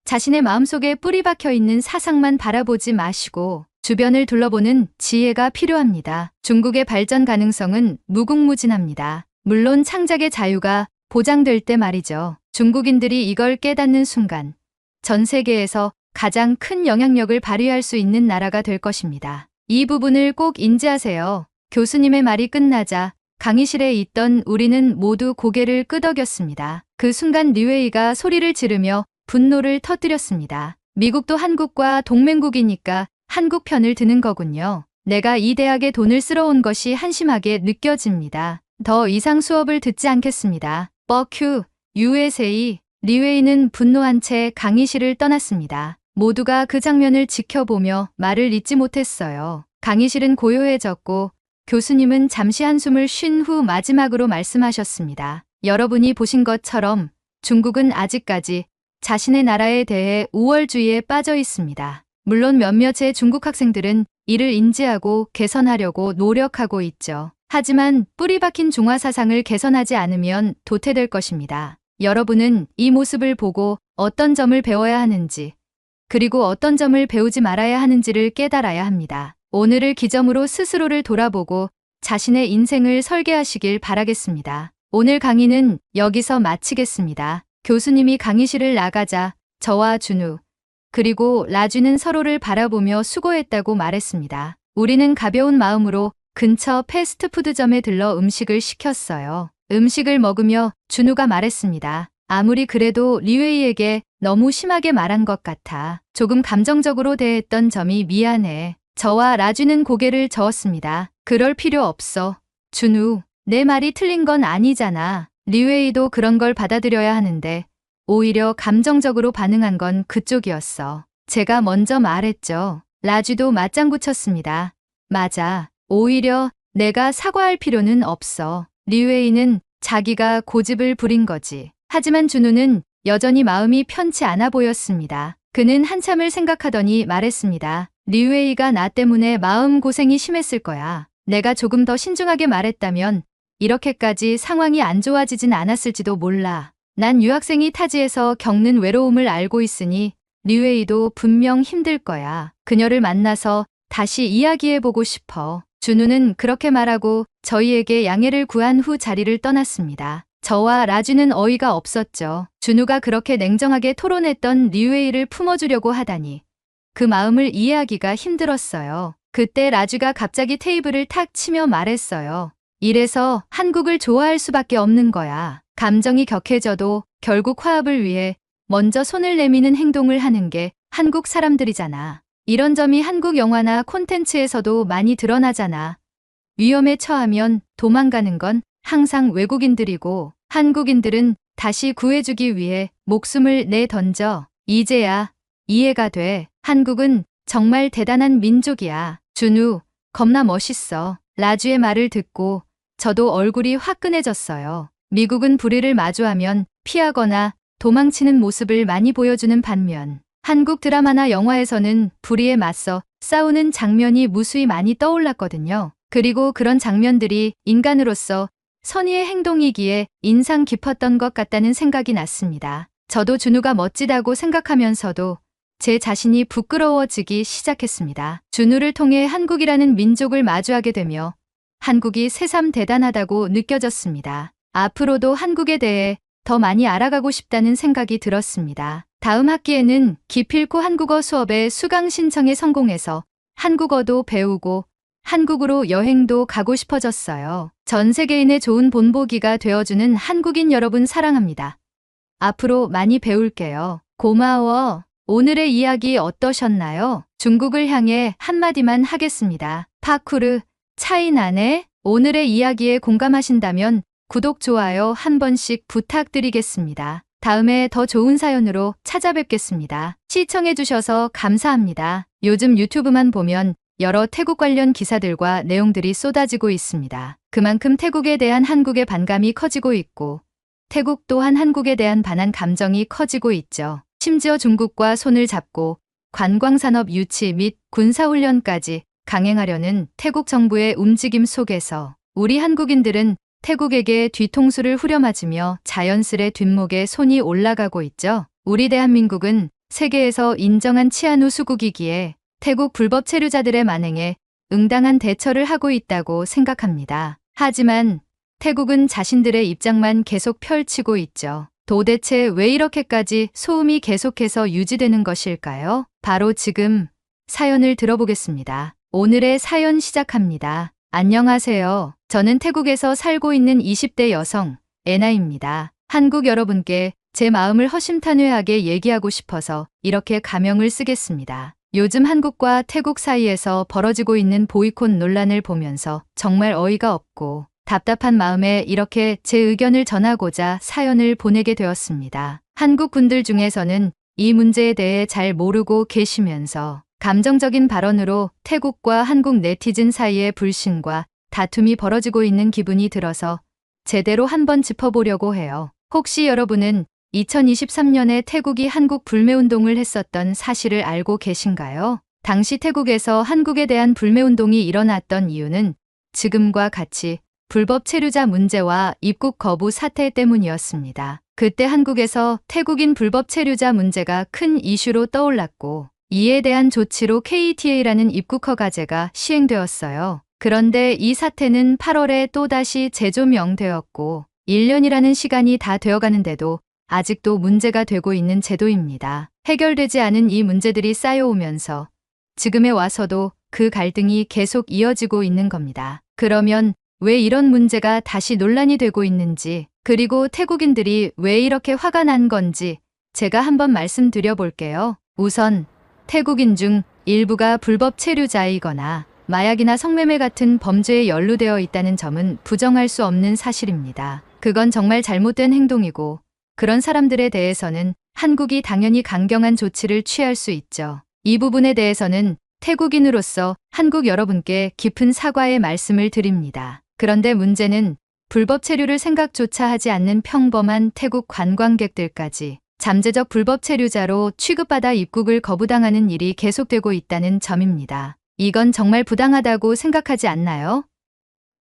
자신의 마음속에 뿌리 박혀 있는 사상만 바라보지 마시고 주변을 둘러보는 지혜가 필요합니다. 중국의 발전 가능성은 무궁무진합니다. 물론 창작의 자유가 보장될 때 말이죠. 중국인들이 이걸 깨닫는 순간 전 세계에서 가장 큰 영향력을 발휘할 수 있는 나라가 될 것입니다. 이 부분을 꼭 인지하세요. 교수님의 말이 끝나자 강의실에 있던 우리는 모두 고개를 끄덕였습니다. 그 순간 리웨이가 소리를 지르며 분노를 터뜨렸습니다. 미국도 한국과 동맹국이니까 한국 편을 드는 거군요. 내가 이 대학에 돈을 쓸어 온 것이 한심하게 느껴집니다. 더 이상 수업을 듣지 않겠습니다. 뻑큐, USA. 리웨이는 분노한 채 강의실을 떠났습니다. 모두가 그 장면을 지켜보며 말을 잇지 못했어요. 강의실은 고요해졌고 교수님은 잠시 한숨을 쉰 후 마지막으로 말씀하셨습니다. 여러분이 보신 것처럼 중국은 아직까지 자신의 나라에 대해 우월주의에 빠져 있습니다. 물론 몇몇의 중국 학생들은 이를 인지하고 개선하려고 노력하고 있죠. 하지만 뿌리 박힌 중화 사상을 개선하지 않으면 도태될 것입니다. 여러분은 이 모습을 보고 어떤 점을 배워야 하는지, 그리고 어떤 점을 배우지 말아야 하는지를 깨달아야 합니다. 오늘을 기점으로 스스로를 돌아보고 자신의 인생을 설계하시길 바라겠습니다. 오늘 강의는 여기서 마치겠습니다. 교수님이 강의실을 나가자 저와 준우, 그리고 라쥐는 서로를 바라보며 수고했다고 말했습니다. 우리는 가벼운 마음으로 근처 패스트푸드점에 들러 음식을 시켰어요. 음식을 먹으며 준우가 말했습니다. 아무리 그래도 리웨이에게 너무 심하게 말한 것 같아. 조금 감정적으로 대했던 점이 미안해. 저와 라주는 고개를 저었습니다. 그럴 필요 없어. 준우, 내 말이 틀린 건 아니잖아. 리웨이도 그런 걸 받아들여야 하는데 오히려 감정적으로 반응한 건 그쪽이었어. 제가 먼저 말했죠. 라주도 맞장구 쳤습니다. 맞아. 오히려 내가 사과할 필요는 없어. 리웨이는 자기가 고집을 부린 거지. 하지만 준우는 여전히 마음이 편치 않아 보였습니다. 그는 한참을 생각하더니 말했습니다. 리웨이가 나 때문에 마음고생이 심했을 거야. 내가 조금 더 신중하게 말했다면 이렇게까지 상황이 안 좋아지진 않았을지도 몰라. 난 유학생이 타지에서 겪는 외로움을 알고 있으니 리웨이도 분명 힘들 거야. 그녀를 만나서 다시 이야기해보고 싶어. 준우는 그렇게 말하고 저희에게 양해를 구한 후 자리를 떠났습니다. 저와 라주는 어이가 없었죠. 준우가 그렇게 냉정하게 토론했던 리웨이를 품어주려고 하다니. 그 마음을 이해하기가 힘들었어요. 그때 라주가 갑자기 테이블을 탁 치며 말했어요. 이래서 한국을 좋아할 수밖에 없는 거야. 감정이 격해져도 결국 화합을 위해 먼저 손을 내미는 행동을 하는 게 한국 사람들이잖아. 이런 점이 한국 영화나 콘텐츠에서도 많이 드러나잖아. 위험에 처하면 도망가는 건 항상 외국인들이고 한국인들은 다시 구해주기 위해 목숨을 내던져. 이제야 이해가 돼. 한국은 정말 대단한 민족이야. 준우, 겁나 멋있어. 라주의 말을 듣고 저도 얼굴이 화끈해졌어요. 미국은 불의를 마주하면 피하거나 도망치는 모습을 많이 보여주는 반면 한국 드라마나 영화에서는 불의에 맞서 싸우는 장면이 무수히 많이 떠올랐거든요. 그리고 그런 장면들이 인간으로서 선의의 행동이기에 인상 깊었던 것 같다는 생각이 났습니다. 저도 준우가 멋지다고 생각하면서도 제 자신이 부끄러워지기 시작했습니다. 준우를 통해 한국이라는 민족을 마주하게 되며 한국이 새삼 대단하다고 느껴졌습니다. 앞으로도 한국에 대해 더 많이 알아가고 싶다는 생각이 들었습니다. 다음 학기에는 기필코 한국어 수업에 수강 신청에 성공해서 한국어도 배우고 한국으로 여행도 가고 싶어졌어요. 전 세계인의 좋은 본보기가 되어주는 한국인 여러분 사랑합니다. 앞으로 많이 배울게요. 고마워. 오늘의 이야기 어떠셨나요? 중국을 향해 한마디만 하겠습니다. 파쿠르, 차이나네? 오늘의 이야기에 공감하신다면 구독, 좋아요 한 번씩 부탁드리겠습니다. 다음에 더 좋은 사연으로 찾아뵙겠습니다. 시청해주셔서 감사합니다. 요즘 유튜브만 보면 여러 태국 관련 기사들과 내용들이 쏟아지고 있습니다. 그만큼 태국에 대한 한국의 반감이 커지고 있고 태국 또한 한국에 대한 반한 감정이 커지고 있죠. 심지어 중국과 손을 잡고 관광산업 유치 및 군사훈련까지 강행하려는 태국 정부의 움직임 속에서 우리 한국인들은 태국에게 뒤통수를 후려맞으며 자연스레 뒷목에 손이 올라가고 있죠. 우리 대한민국은 세계에서 인정한 치안우 수국이기에 태국 불법 체류자들의 만행에 응당한 대처를 하고 있다고 생각합니다. 하지만 태국은 자신들의 입장만 계속 펼치고 있죠. 도대체 왜 이렇게까지 소음이 계속해서 유지되는 것일까요? 바로 지금 사연을 들어보겠습니다. 오늘의 사연 시작합니다. 안녕하세요. 저는 태국에서 살고 있는 20대 여성 애나입니다. 한국 여러분께 제 마음을 허심탄회하게 얘기하고 싶어서 이렇게 가명을 쓰겠습니다. 요즘 한국과 태국 사이에서 벌어지고 있는 보이콧 논란을 보면서 정말 어이가 없고 답답한 마음에 이렇게 제 의견을 전하고자 사연을 보내게 되었습니다. 한국 분들 중에서는 이 문제에 대해 잘 모르고 계시면서 감정적인 발언으로 태국과 한국 네티즌 사이의 불신과 다툼이 벌어지고 있는 기분이 들어서 제대로 한번 짚어보려고 해요. 혹시 여러분은 2023년에 태국이 한국 불매운동을 했었던 사실을 알고 계신가요? 당시 태국에서 한국에 대한 불매운동이 일어났던 이유는 지금과 같이 불법 체류자 문제와 입국 거부 사태 때문이었습니다. 그때 한국에서 태국인 불법 체류자 문제가 큰 이슈로 떠올랐고 이에 대한 조치로 KTA라는 입국 허가제가 시행되었어요. 그런데 이 사태는 8월에 또다시 재조명되었고 1년이라는 시간이 다 되어가는데도 아직도 문제가 되고 있는 제도입니다. 해결되지 않은 이 문제들이 쌓여오면서 지금에 와서도 그 갈등이 계속 이어지고 있는 겁니다. 그러면 왜 이런 문제가 다시 논란이 되고 있는지, 그리고 태국인들이 왜 이렇게 화가 난 건지 제가 한번 말씀드려 볼게요. 우선 태국인 중 일부가 불법 체류자이거나 마약이나 성매매 같은 범죄에 연루되어 있다는 점은 부정할 수 없는 사실입니다. 그건 정말 잘못된 행동이고 그런 사람들에 대해서는 한국이 당연히 강경한 조치를 취할 수 있죠. 이 부분에 대해서는 태국인으로서 한국 여러분께 깊은 사과의 말씀을 드립니다. 그런데 문제는 불법 체류를 생각조차 하지 않는 평범한 태국 관광객들까지 잠재적 불법 체류자로 취급받아 입국을 거부당하는 일이 계속되고 있다는 점입니다. 이건 정말 부당하다고 생각하지 않나요?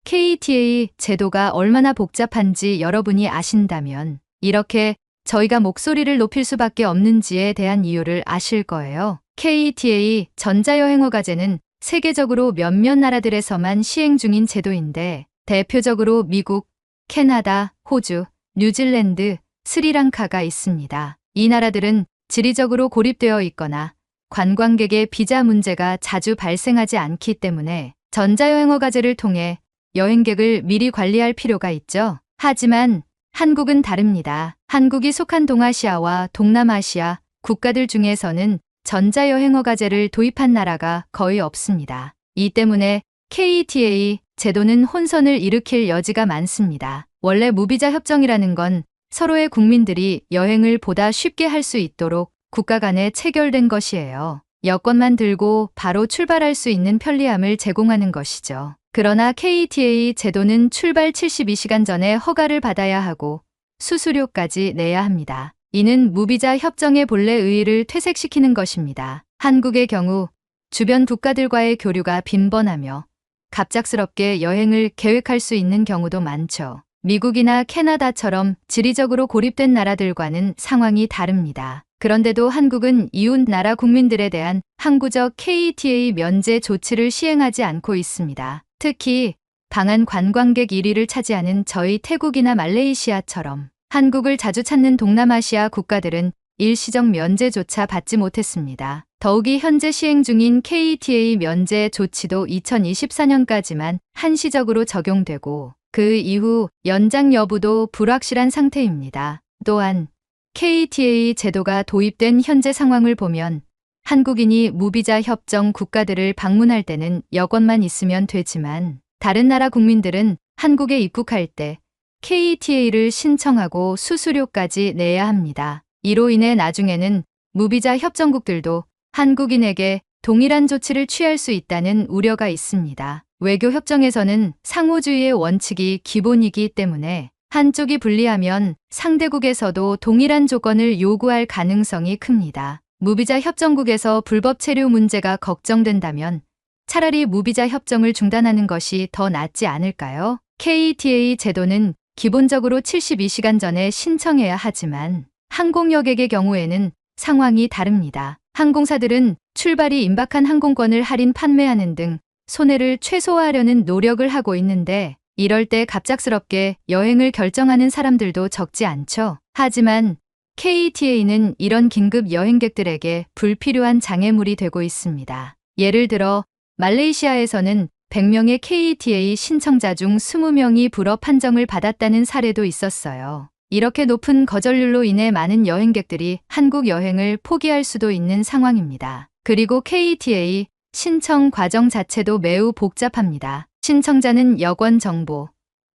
KETA 제도가 얼마나 복잡한지 여러분이 아신다면 이렇게 저희가 목소리를 높일 수밖에 없는지에 대한 이유를 아실 거예요. KETA 전자여행허가제는 세계적으로 몇몇 나라들에서만 시행 중인 제도인데 대표적으로 미국, 캐나다, 호주, 뉴질랜드, 스리랑카가 있습니다. 이 나라들은 지리적으로 고립되어 있거나 관광객의 비자 문제가 자주 발생하지 않기 때문에 전자여행허가제를 통해 여행객을 미리 관리할 필요가 있죠. 하지만 한국은 다릅니다. 한국이 속한 동아시아와 동남아시아 국가들 중에서는 전자여행허가제를 도입한 나라가 거의 없습니다. 이 때문에 KETA 제도는 혼선을 일으킬 여지가 많습니다. 원래 무비자 협정이라는 건 서로의 국민들이 여행을 보다 쉽게 할 수 있도록 국가 간에 체결된 것이에요. 여권만 들고 바로 출발할 수 있는 편리함을 제공하는 것이죠. 그러나 KETA 제도는 출발 72시간 전에 허가를 받아야 하고 수수료까지 내야 합니다. 이는 무비자 협정의 본래 의의를 퇴색시키는 것입니다. 한국의 경우 주변 국가들과의 교류가 빈번하며 갑작스럽게 여행을 계획할 수 있는 경우도 많죠. 미국이나 캐나다처럼 지리적으로 고립된 나라들과는 상황이 다릅니다. 그런데도 한국은 이웃 나라 국민들에 대한 항구적 KETA 면제 조치를 시행하지 않고 있습니다. 특히 방한 관광객 1위를 차지하는 저희 태국이나 말레이시아처럼 한국을 자주 찾는 동남아시아 국가들은 일시적 면제조차 받지 못했습니다. 더욱이 현재 시행 중인 KETA 면제 조치도 2024년까지만 한시적으로 적용되고 그 이후 연장 여부도 불확실한 상태입니다. 또한 KETA 제도가 도입된 현재 상황을 보면 한국인이 무비자 협정 국가들을 방문할 때는 여권만 있으면 되지만 다른 나라 국민들은 한국에 입국할 때 KETA를 신청하고 수수료까지 내야 합니다. 이로 인해 나중에는 무비자 협정국들도 한국인에게 동일한 조치를 취할 수 있다는 우려가 있습니다. 외교 협정에서는 상호주의의 원칙이 기본이기 때문에 한쪽이 불리하면 상대국에서도 동일한 조건을 요구할 가능성이 큽니다. 무비자 협정국에서 불법 체류 문제가 걱정된다면 차라리 무비자 협정을 중단하는 것이 더 낫지 않을까요? KETA 제도는 기본적으로 72시간 전에 신청해야 하지만 항공여객의 경우에는 상황이 다릅니다. 항공사들은 출발이 임박한 항공권을 할인 판매하는 등 손해를 최소화하려는 노력을 하고 있는데 이럴 때 갑작스럽게 여행을 결정하는 사람들도 적지 않죠. 하지만 KETA는 이런 긴급 여행객들에게 불필요한 장애물이 되고 있습니다. 예를 들어 말레이시아에서는 100명의 KETA 신청자 중 20명이 불허 판정을 받았다는 사례도 있었어요. 이렇게 높은 거절률로 인해 많은 여행객들이 한국 여행을 포기할 수도 있는 상황입니다. 그리고 KETA 신청 과정 자체도 매우 복잡합니다. 신청자는 여권 정보,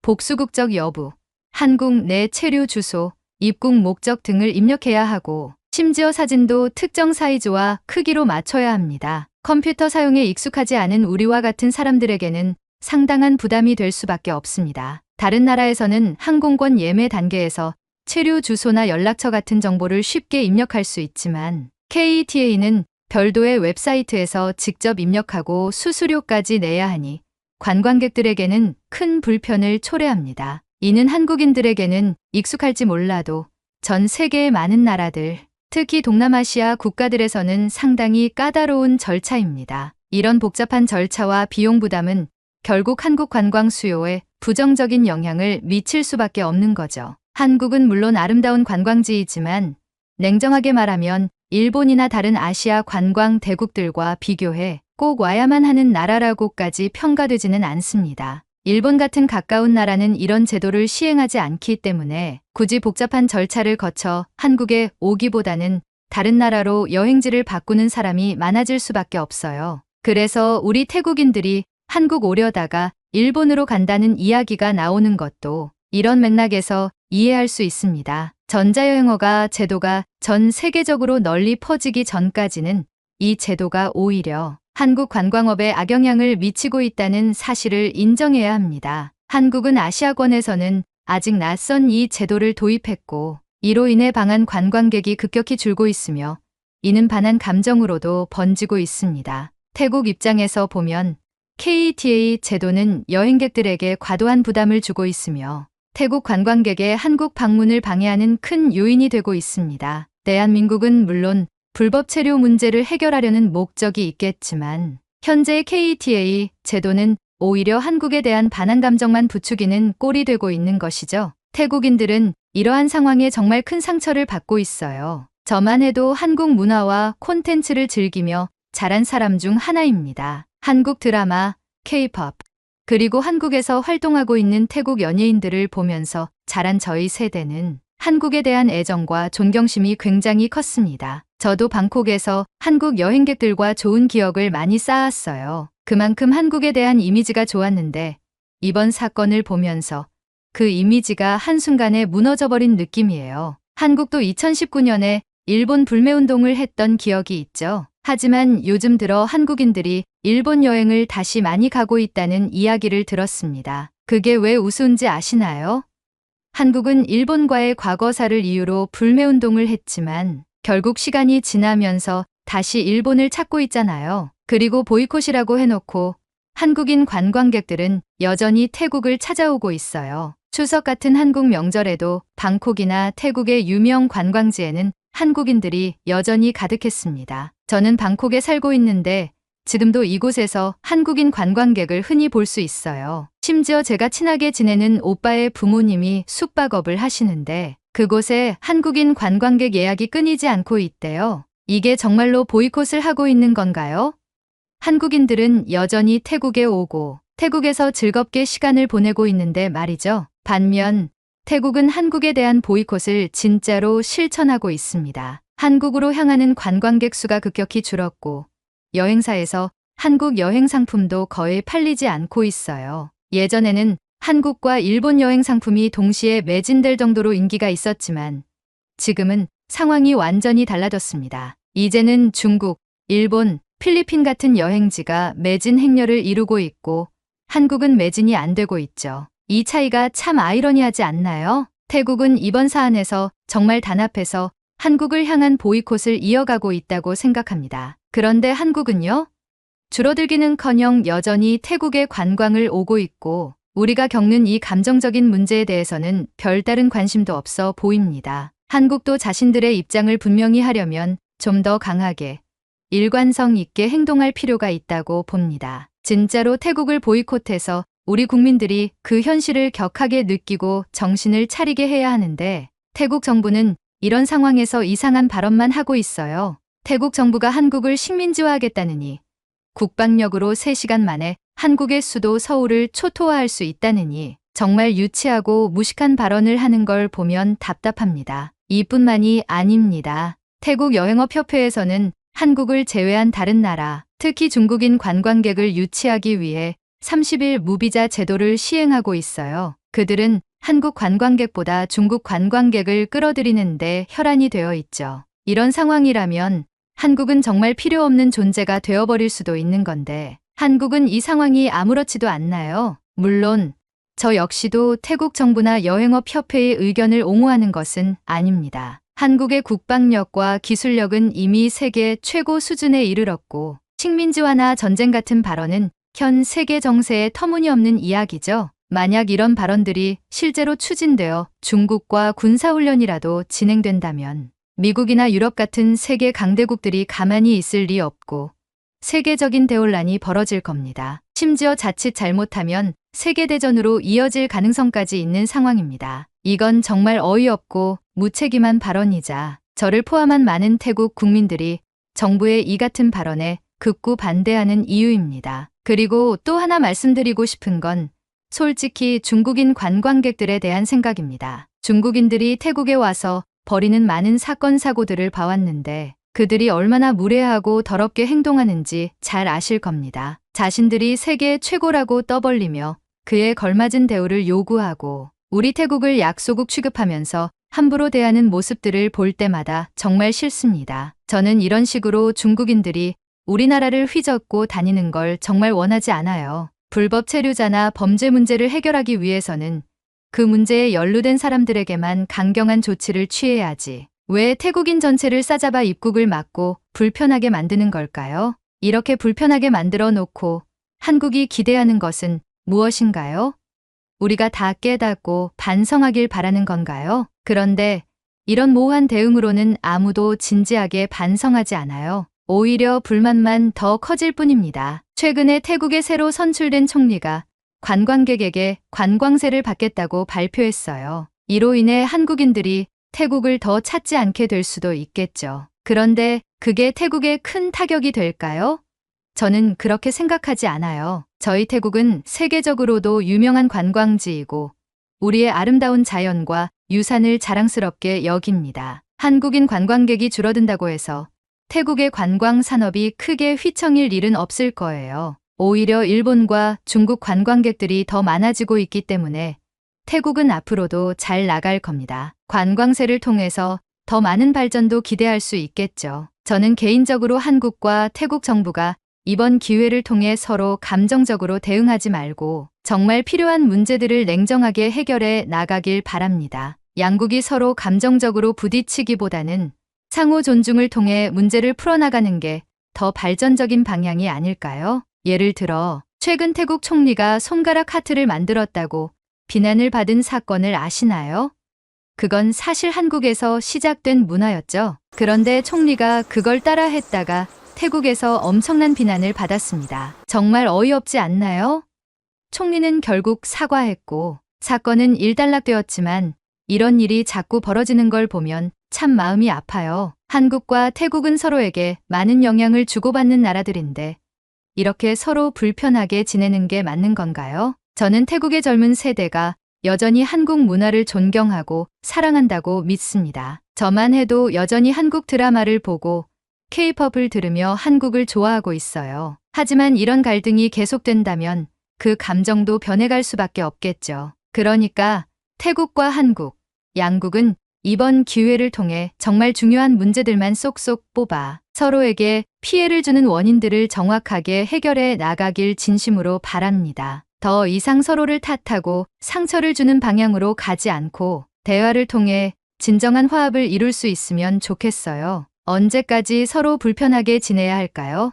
복수국적 여부, 한국 내 체류 주소, 입국 목적 등을 입력해야 하고 심지어 사진도 특정 사이즈와 크기로 맞춰야 합니다. 컴퓨터 사용에 익숙하지 않은 우리와 같은 사람들에게는 상당한 부담이 될 수밖에 없습니다. 다른 나라에서는 항공권 예매 단계에서 체류 주소나 연락처 같은 정보를 쉽게 입력할 수 있지만 KETA는 별도의 웹사이트에서 직접 입력하고 수수료까지 내야 하니 관광객들에게는 큰 불편을 초래합니다. 이는 한국인들에게는 익숙할지 몰라도 전 세계의 많은 나라들, 특히 동남아시아 국가들에서는 상당히 까다로운 절차입니다. 이런 복잡한 절차와 비용 부담은 결국 한국 관광 수요에 부정적인 영향을 미칠 수밖에 없는 거죠. 한국은 물론 아름다운 관광지이지만 냉정하게 말하면 일본이나 다른 아시아 관광 대국들과 비교해 꼭 와야만 하는 나라라고까지 평가되지는 않습니다. 일본 같은 가까운 나라는 이런 제도를 시행하지 않기 때문에 굳이 복잡한 절차를 거쳐 한국에 오기보다는 다른 나라로 여행지를 바꾸는 사람이 많아질 수밖에 없어요. 그래서 우리 태국인들이 한국 오려다가 일본으로 간다는 이야기가 나오는 것도 이런 맥락에서 이해할 수 있습니다. 전자여행허가 제도가 전 세계적으로 널리 퍼지기 전까지는 이 제도가 오히려 한국 관광업에 악영향을 미치고 있다는 사실을 인정해야 합니다. 한국은 아시아권에서는 아직 낯선 이 제도를 도입했고 이로 인해 방한 관광객이 급격히 줄고 있으며 이는 반한 감정으로도 번지고 있습니다. 태국 입장에서 보면 KETA 제도는 여행객들에게 과도한 부담을 주고 있으며 태국 관광객의 한국 방문을 방해하는 큰 요인이 되고 있습니다. 대한민국은 물론 불법 체류 문제를 해결하려는 목적이 있겠지만 현재 KETA 제도는 오히려 한국에 대한 반한 감정만 부추기는 꼴이 되고 있는 것이죠. 태국인들은 이러한 상황에 정말 큰 상처를 받고 있어요. 저만 해도 한국 문화와 콘텐츠를 즐기며 자란 사람 중 하나입니다. 한국 드라마, K-pop, 그리고 한국에서 활동하고 있는 태국 연예인들을 보면서 자란 저희 세대는 한국에 대한 애정과 존경심이 굉장히 컸습니다. 저도 방콕에서 한국 여행객들과 좋은 기억을 많이 쌓았어요. 그만큼 한국에 대한 이미지가 좋았는데 이번 사건을 보면서 그 이미지가 한순간에 무너져버린 느낌이에요. 한국도 2019년에 일본 불매운동을 했던 기억이 있죠. 하지만 요즘 들어 한국인들이 일본 여행을 다시 많이 가고 있다는 이야기를 들었습니다. 그게 왜 우스운지 아시나요? 한국은 일본과의 과거사를 이유로 불매운동을 했지만 결국 시간이 지나면서 다시 일본을 찾고 있잖아요. 그리고 보이콧이라고 해놓고 한국인 관광객들은 여전히 태국을 찾아오고 있어요. 추석 같은 한국 명절에도 방콕이나 태국의 유명 관광지에는 한국인들이 여전히 가득했습니다. 저는 방콕에 살고 있는데 지금도 이곳에서 한국인 관광객을 흔히 볼 수 있어요. 심지어 제가 친하게 지내는 오빠의 부모님이 숙박업을 하시는데 그곳에 한국인 관광객 예약이 끊이지 않고 있대요. 이게 정말로 보이콧을 하고 있는 건가요? 한국인들은 여전히 태국에 오고 태국에서 즐겁게 시간을 보내고 있는데 말이죠. 반면 태국은 한국에 대한 보이콧을 진짜로 실천하고 있습니다. 한국으로 향하는 관광객 수가 급격히 줄었고 여행사에서 한국 여행 상품도 거의 팔리지 않고 있어요. 예전에는 한국과 일본 여행 상품이 동시에 매진될 정도로 인기가 있었지만 지금은 상황이 완전히 달라졌습니다. 이제는 중국, 일본, 필리핀 같은 여행지가 매진 행렬을 이루고 있고 한국은 매진이 안 되고 있죠. 이 차이가 참 아이러니하지 않나요? 태국은 이번 사안에서 정말 단합해서 한국을 향한 보이콧을 이어가고 있다고 생각합니다. 그런데 한국은요? 줄어들기는커녕 여전히 태국에 관광을 오고 있고 우리가 겪는 이 감정적인 문제에 대해서는 별다른 관심도 없어 보입니다. 한국도 자신들의 입장을 분명히 하려면 좀 더 강하게 일관성 있게 행동할 필요가 있다고 봅니다. 진짜로 태국을 보이콧해서 우리 국민들이 그 현실을 격하게 느끼고 정신을 차리게 해야 하는데 태국 정부는 이런 상황에서 이상한 발언만 하고 있어요. 태국 정부가 한국을 식민지화하겠다느니 국방력으로 3시간 만에 한국의 수도 서울을 초토화할 수 있다느니 정말 유치하고 무식한 발언을 하는 걸 보면 답답합니다. 이뿐만이 아닙니다. 태국 여행업협회에서는 한국을 제외한 다른 나라, 특히 중국인 관광객을 유치하기 위해 30일 무비자 제도를 시행하고 있어요. 그들은 한국 관광객보다 중국 관광객을 끌어들이는데 혈안이 되어 있죠. 이런 상황이라면 한국은 정말 필요 없는 존재가 되어버릴 수도 있는 건데 한국은 이 상황이 아무렇지도 않나요? 물론 저 역시도 태국 정부나 여행업협회의 의견을 옹호하는 것은 아닙니다. 한국의 국방력과 기술력은 이미 세계 최고 수준에 이르렀고 식민지화나 전쟁 같은 발언은 현 세계 정세에 터무니없는 이야기죠. 만약 이런 발언들이 실제로 추진되어 중국과 군사훈련이라도 진행된다면 미국이나 유럽 같은 세계 강대국들이 가만히 있을 리 없고 세계적인 대혼란이 벌어질 겁니다. 심지어 자칫 잘못하면 세계대전으로 이어질 가능성까지 있는 상황입니다. 이건 정말 어이없고 무책임한 발언이자 저를 포함한 많은 태국 국민들이 정부의 이 같은 발언에 극구 반대하는 이유입니다. 그리고 또 하나 말씀드리고 싶은 건 솔직히 중국인 관광객들에 대한 생각입니다. 중국인들이 태국에 와서 벌이는 많은 사건 사고들을 봐왔는데 그들이 얼마나 무례하고 더럽게 행동하는지 잘 아실 겁니다. 자신들이 세계 최고라고 떠벌리며 그에 걸맞은 대우를 요구하고 우리 태국을 약소국 취급하면서 함부로 대하는 모습들을 볼 때마다 정말 싫습니다. 저는 이런 식으로 중국인들이 우리나라를 휘젓고 다니는 걸 정말 원하지 않아요. 불법 체류자나 범죄 문제를 해결하기 위해서는 그 문제에 연루된 사람들에게만 강경한 조치를 취해야지. 왜 태국인 전체를 싸잡아 입국을 막고 불편하게 만드는 걸까요? 이렇게 불편하게 만들어 놓고 한국이 기대하는 것은 무엇인가요? 우리가 다 깨닫고 반성하길 바라는 건가요? 그런데 이런 모호한 대응으로는 아무도 진지하게 반성하지 않아요. 오히려 불만만 더 커질 뿐입니다. 최근에 태국의 새로 선출된 총리가 관광객에게 관광세를 받겠다고 발표했어요. 이로 인해 한국인들이 태국을 더 찾지 않게 될 수도 있겠죠. 그런데 그게 태국에 큰 타격이 될까요? 저는 그렇게 생각하지 않아요. 저희 태국은 세계적으로도 유명한 관광지이고 우리의 아름다운 자연과 유산을 자랑스럽게 여깁니다. 한국인 관광객이 줄어든다고 해서 태국의 관광 산업이 크게 휘청일 일은 없을 거예요. 오히려 일본과 중국 관광객들이 더 많아지고 있기 때문에 태국은 앞으로도 잘 나갈 겁니다. 관광세를 통해서 더 많은 발전도 기대할 수 있겠죠. 저는 개인적으로 한국과 태국 정부가 이번 기회를 통해 서로 감정적으로 대응하지 말고 정말 필요한 문제들을 냉정하게 해결해 나가길 바랍니다. 양국이 서로 감정적으로 부딪히기보다는 상호 존중을 통해 문제를 풀어나가는 게 더 발전적인 방향이 아닐까요? 예를 들어 최근 태국 총리가 손가락 하트를 만들었다고 비난을 받은 사건을 아시나요? 그건 사실 한국에서 시작된 문화였죠. 그런데 총리가 그걸 따라 했다가 태국에서 엄청난 비난을 받았습니다. 정말 어이없지 않나요? 총리는 결국 사과했고 사건은 일단락되었지만 이런 일이 자꾸 벌어지는 걸 보면 참 마음이 아파요. 한국과 태국은 서로에게 많은 영향을 주고받는 나라들인데 이렇게 서로 불편하게 지내는 게 맞는 건가요? 저는 태국의 젊은 세대가 여전히 한국 문화를 존경하고 사랑한다고 믿습니다. 저만 해도 여전히 한국 드라마를 보고 K-팝을 들으며 한국을 좋아하고 있어요. 하지만 이런 갈등이 계속된다면 그 감정도 변해갈 수밖에 없겠죠. 그러니까 태국과 한국, 양국은 이번 기회를 통해 정말 중요한 문제들만 쏙쏙 뽑아 서로에게 피해를 주는 원인들을 정확하게 해결해 나가길 진심으로 바랍니다. 더 이상 서로를 탓하고 상처를 주는 방향으로 가지 않고 대화를 통해 진정한 화합을 이룰 수 있으면 좋겠어요. 언제까지 서로 불편하게 지내야 할까요?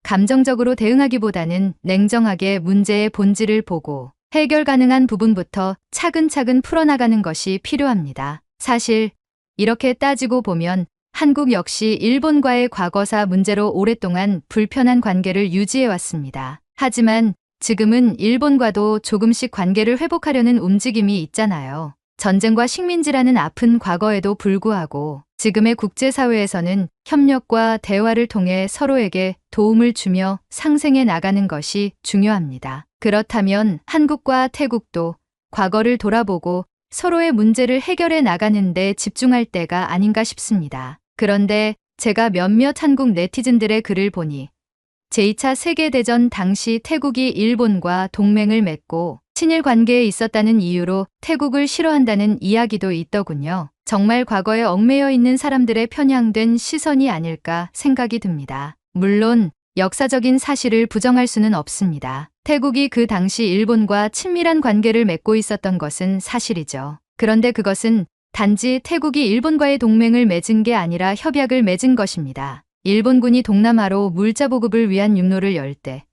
감정적으로 대응하기보다는 냉정하게 문제의 본질을 보고 해결 가능한 부분부터 차근차근 풀어나가는 것이 필요합니다. 사실 이렇게 따지고 보면 한국 역시 일본과의 과거사 문제로 오랫동안 불편한 관계를 유지해왔습니다. 하지만 지금은 일본과도 조금씩 관계를 회복하려는 움직임이 있잖아요. 전쟁과 식민지라는 아픈 과거에도 불구하고 지금의 국제사회에서는 협력과 대화를 통해 서로에게 도움을 주며 상생해 나가는 것이 중요합니다. 그렇다면 한국과 태국도 과거를 돌아보고 서로의 문제를 해결해 나가는 데 집중할 때가 아닌가 싶습니다. 그런데 제가 몇몇 한국 네티즌들의 글을 보니 제2차 세계대전 당시 태국이 일본과 동맹을 맺고 친일 관계에 있었다는 이유로 태국을 싫어한다는 이야기도 있더군요. 정말 과거에 얽매여 있는 사람들의 편향된 시선이 아닐까 생각이 듭니다. 물론 역사적인 사실을 부정할 수는 없습니다. 태국이 그 당시 일본과 친밀한 관계를 맺고 있었던 것은 사실이죠. 그런데 그것은 단지 태국이 일본과의 동맹을 맺은 게 아니라 협약을 맺은 것입니다. 일본군이 동남아로 물자 보급을 위한 육로를 열 때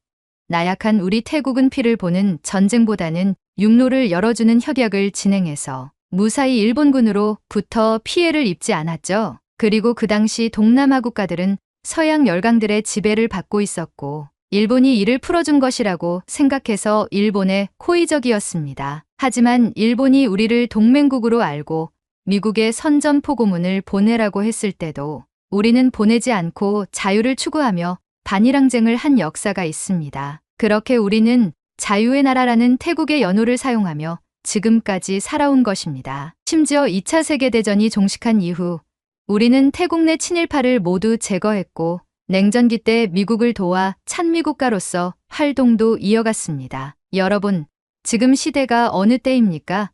나약한 우리 태국은 피를 보는 전쟁보다는 육로를 열어주는 협약을 진행해서 무사히 일본군으로부터 피해를 입지 않았죠. 그리고 그 당시 동남아 국가들은 서양 열강들의 지배를 받고 있었고 일본이 이를 풀어준 것이라고 생각해서 일본에 호의적이었습니다. 하지만 일본이 우리를 동맹국으로 알고 미국에 선전포고문을 보내라고 했을 때도 우리는 보내지 않고 자유를 추구하며 반일항쟁을 한 역사가 있습니다. 그렇게 우리는 자유의 나라라는 태국의 연호를 사용하며 지금까지 살아온 것입니다. 심지어 2차 세계대전이 종식한 이후 우리는 태국 내 친일파를 모두 제거했고 냉전기 때 미국을 도와 찬미국가로서 활동도 이어갔습니다. 여러분, 지금 시대가 어느 때입니까?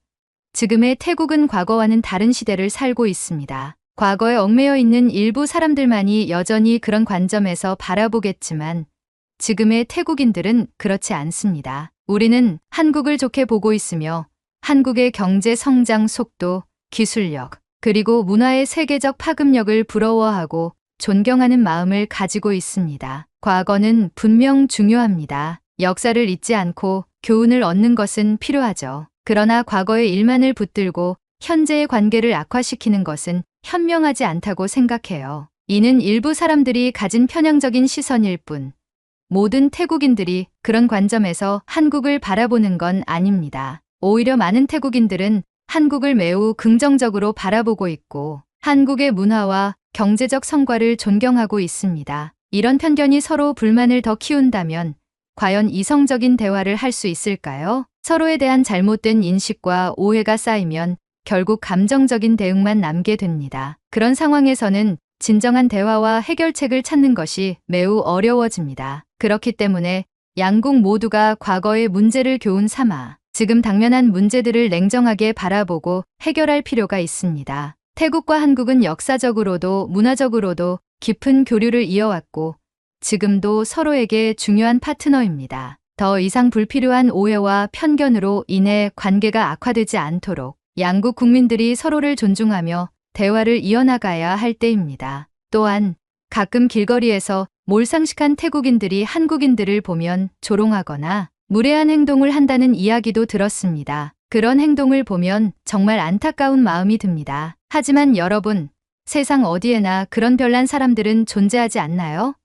지금의 태국은 과거와는 다른 시대를 살고 있습니다. 과거에 얽매여 있는 일부 사람들만이 여전히 그런 관점에서 바라보겠지만 지금의 태국인들은 그렇지 않습니다. 우리는 한국을 좋게 보고 있으며 한국의 경제 성장 속도, 기술력, 그리고 문화의 세계적 파급력을 부러워하고 존경하는 마음을 가지고 있습니다. 과거는 분명 중요합니다. 역사를 잊지 않고 교훈을 얻는 것은 필요하죠. 그러나 과거의 일만을 붙들고 현재의 관계를 악화시키는 것은 현명하지 않다고 생각해요. 이는 일부 사람들이 가진 편향적인 시선일 뿐, 모든 태국인들이 그런 관점에서 한국을 바라보는 건 아닙니다. 오히려 많은 태국인들은 한국을 매우 긍정적으로 바라보고 있고 한국의 문화와 경제적 성과를 존경하고 있습니다. 이런 편견이 서로 불만을 더 키운다면 과연 이성적인 대화를 할 수 있을까요? 서로에 대한 잘못된 인식과 오해가 쌓이면 결국 감정적인 대응만 남게 됩니다. 그런 상황에서는 진정한 대화와 해결책을 찾는 것이 매우 어려워집니다. 그렇기 때문에 양국 모두가 과거의 문제를 교훈 삼아 지금 당면한 문제들을 냉정하게 바라보고 해결할 필요가 있습니다. 태국과 한국은 역사적으로도 문화적으로도 깊은 교류를 이어왔고 지금도 서로에게 중요한 파트너입니다. 더 이상 불필요한 오해와 편견으로 인해 관계가 악화되지 않도록 양국 국민들이 서로를 존중하며 대화를 이어나가야 할 때입니다. 또한 가끔 길거리에서 몰상식한 태국인들이 한국인들을 보면 조롱하거나 무례한 행동을 한다는 이야기도 들었습니다. 그런 행동을 보면 정말 안타까운 마음이 듭니다. 하지만 여러분, 세상 어디에나 그런 별난 사람들은 존재하지 않나요?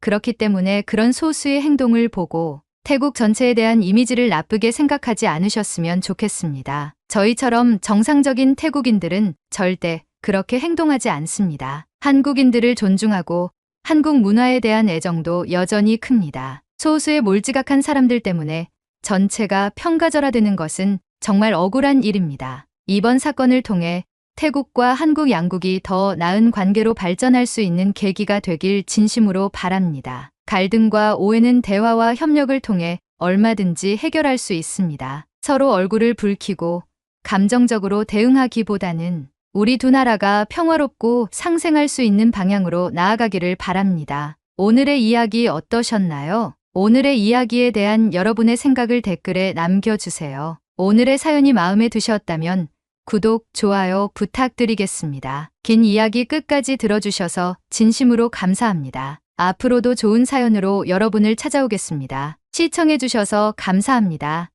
그렇기 때문에 그런 소수의 행동을 보고 태국 전체에 대한 이미지를 나쁘게 생각하지 않으셨으면 좋겠습니다. 저희처럼 정상적인 태국인들은 절대 그렇게 행동하지 않습니다. 한국인들을 존중하고 한국 문화에 대한 애정도 여전히 큽니다. 소수의 몰지각한 사람들 때문에 전체가 평가절하되는 것은 정말 억울한 일입니다. 이번 사건을 통해 태국과 한국 양국이 더 나은 관계로 발전할 수 있는 계기가 되길 진심으로 바랍니다. 갈등과 오해는 대화와 협력을 통해 얼마든지 해결할 수 있습니다. 서로 얼굴을 붉히고 감정적으로 대응하기보다는 우리 두 나라가 평화롭고 상생할 수 있는 방향으로 나아가기를 바랍니다. 오늘의 이야기 어떠셨나요? 오늘의 이야기에 대한 여러분의 생각을 댓글에 남겨주세요. 오늘의 사연이 마음에 드셨다면 구독, 좋아요 부탁드리겠습니다. 긴 이야기 끝까지 들어주셔서 진심으로 감사합니다. 앞으로도 좋은 사연으로 여러분을 찾아오겠습니다. 시청해주셔서 감사합니다.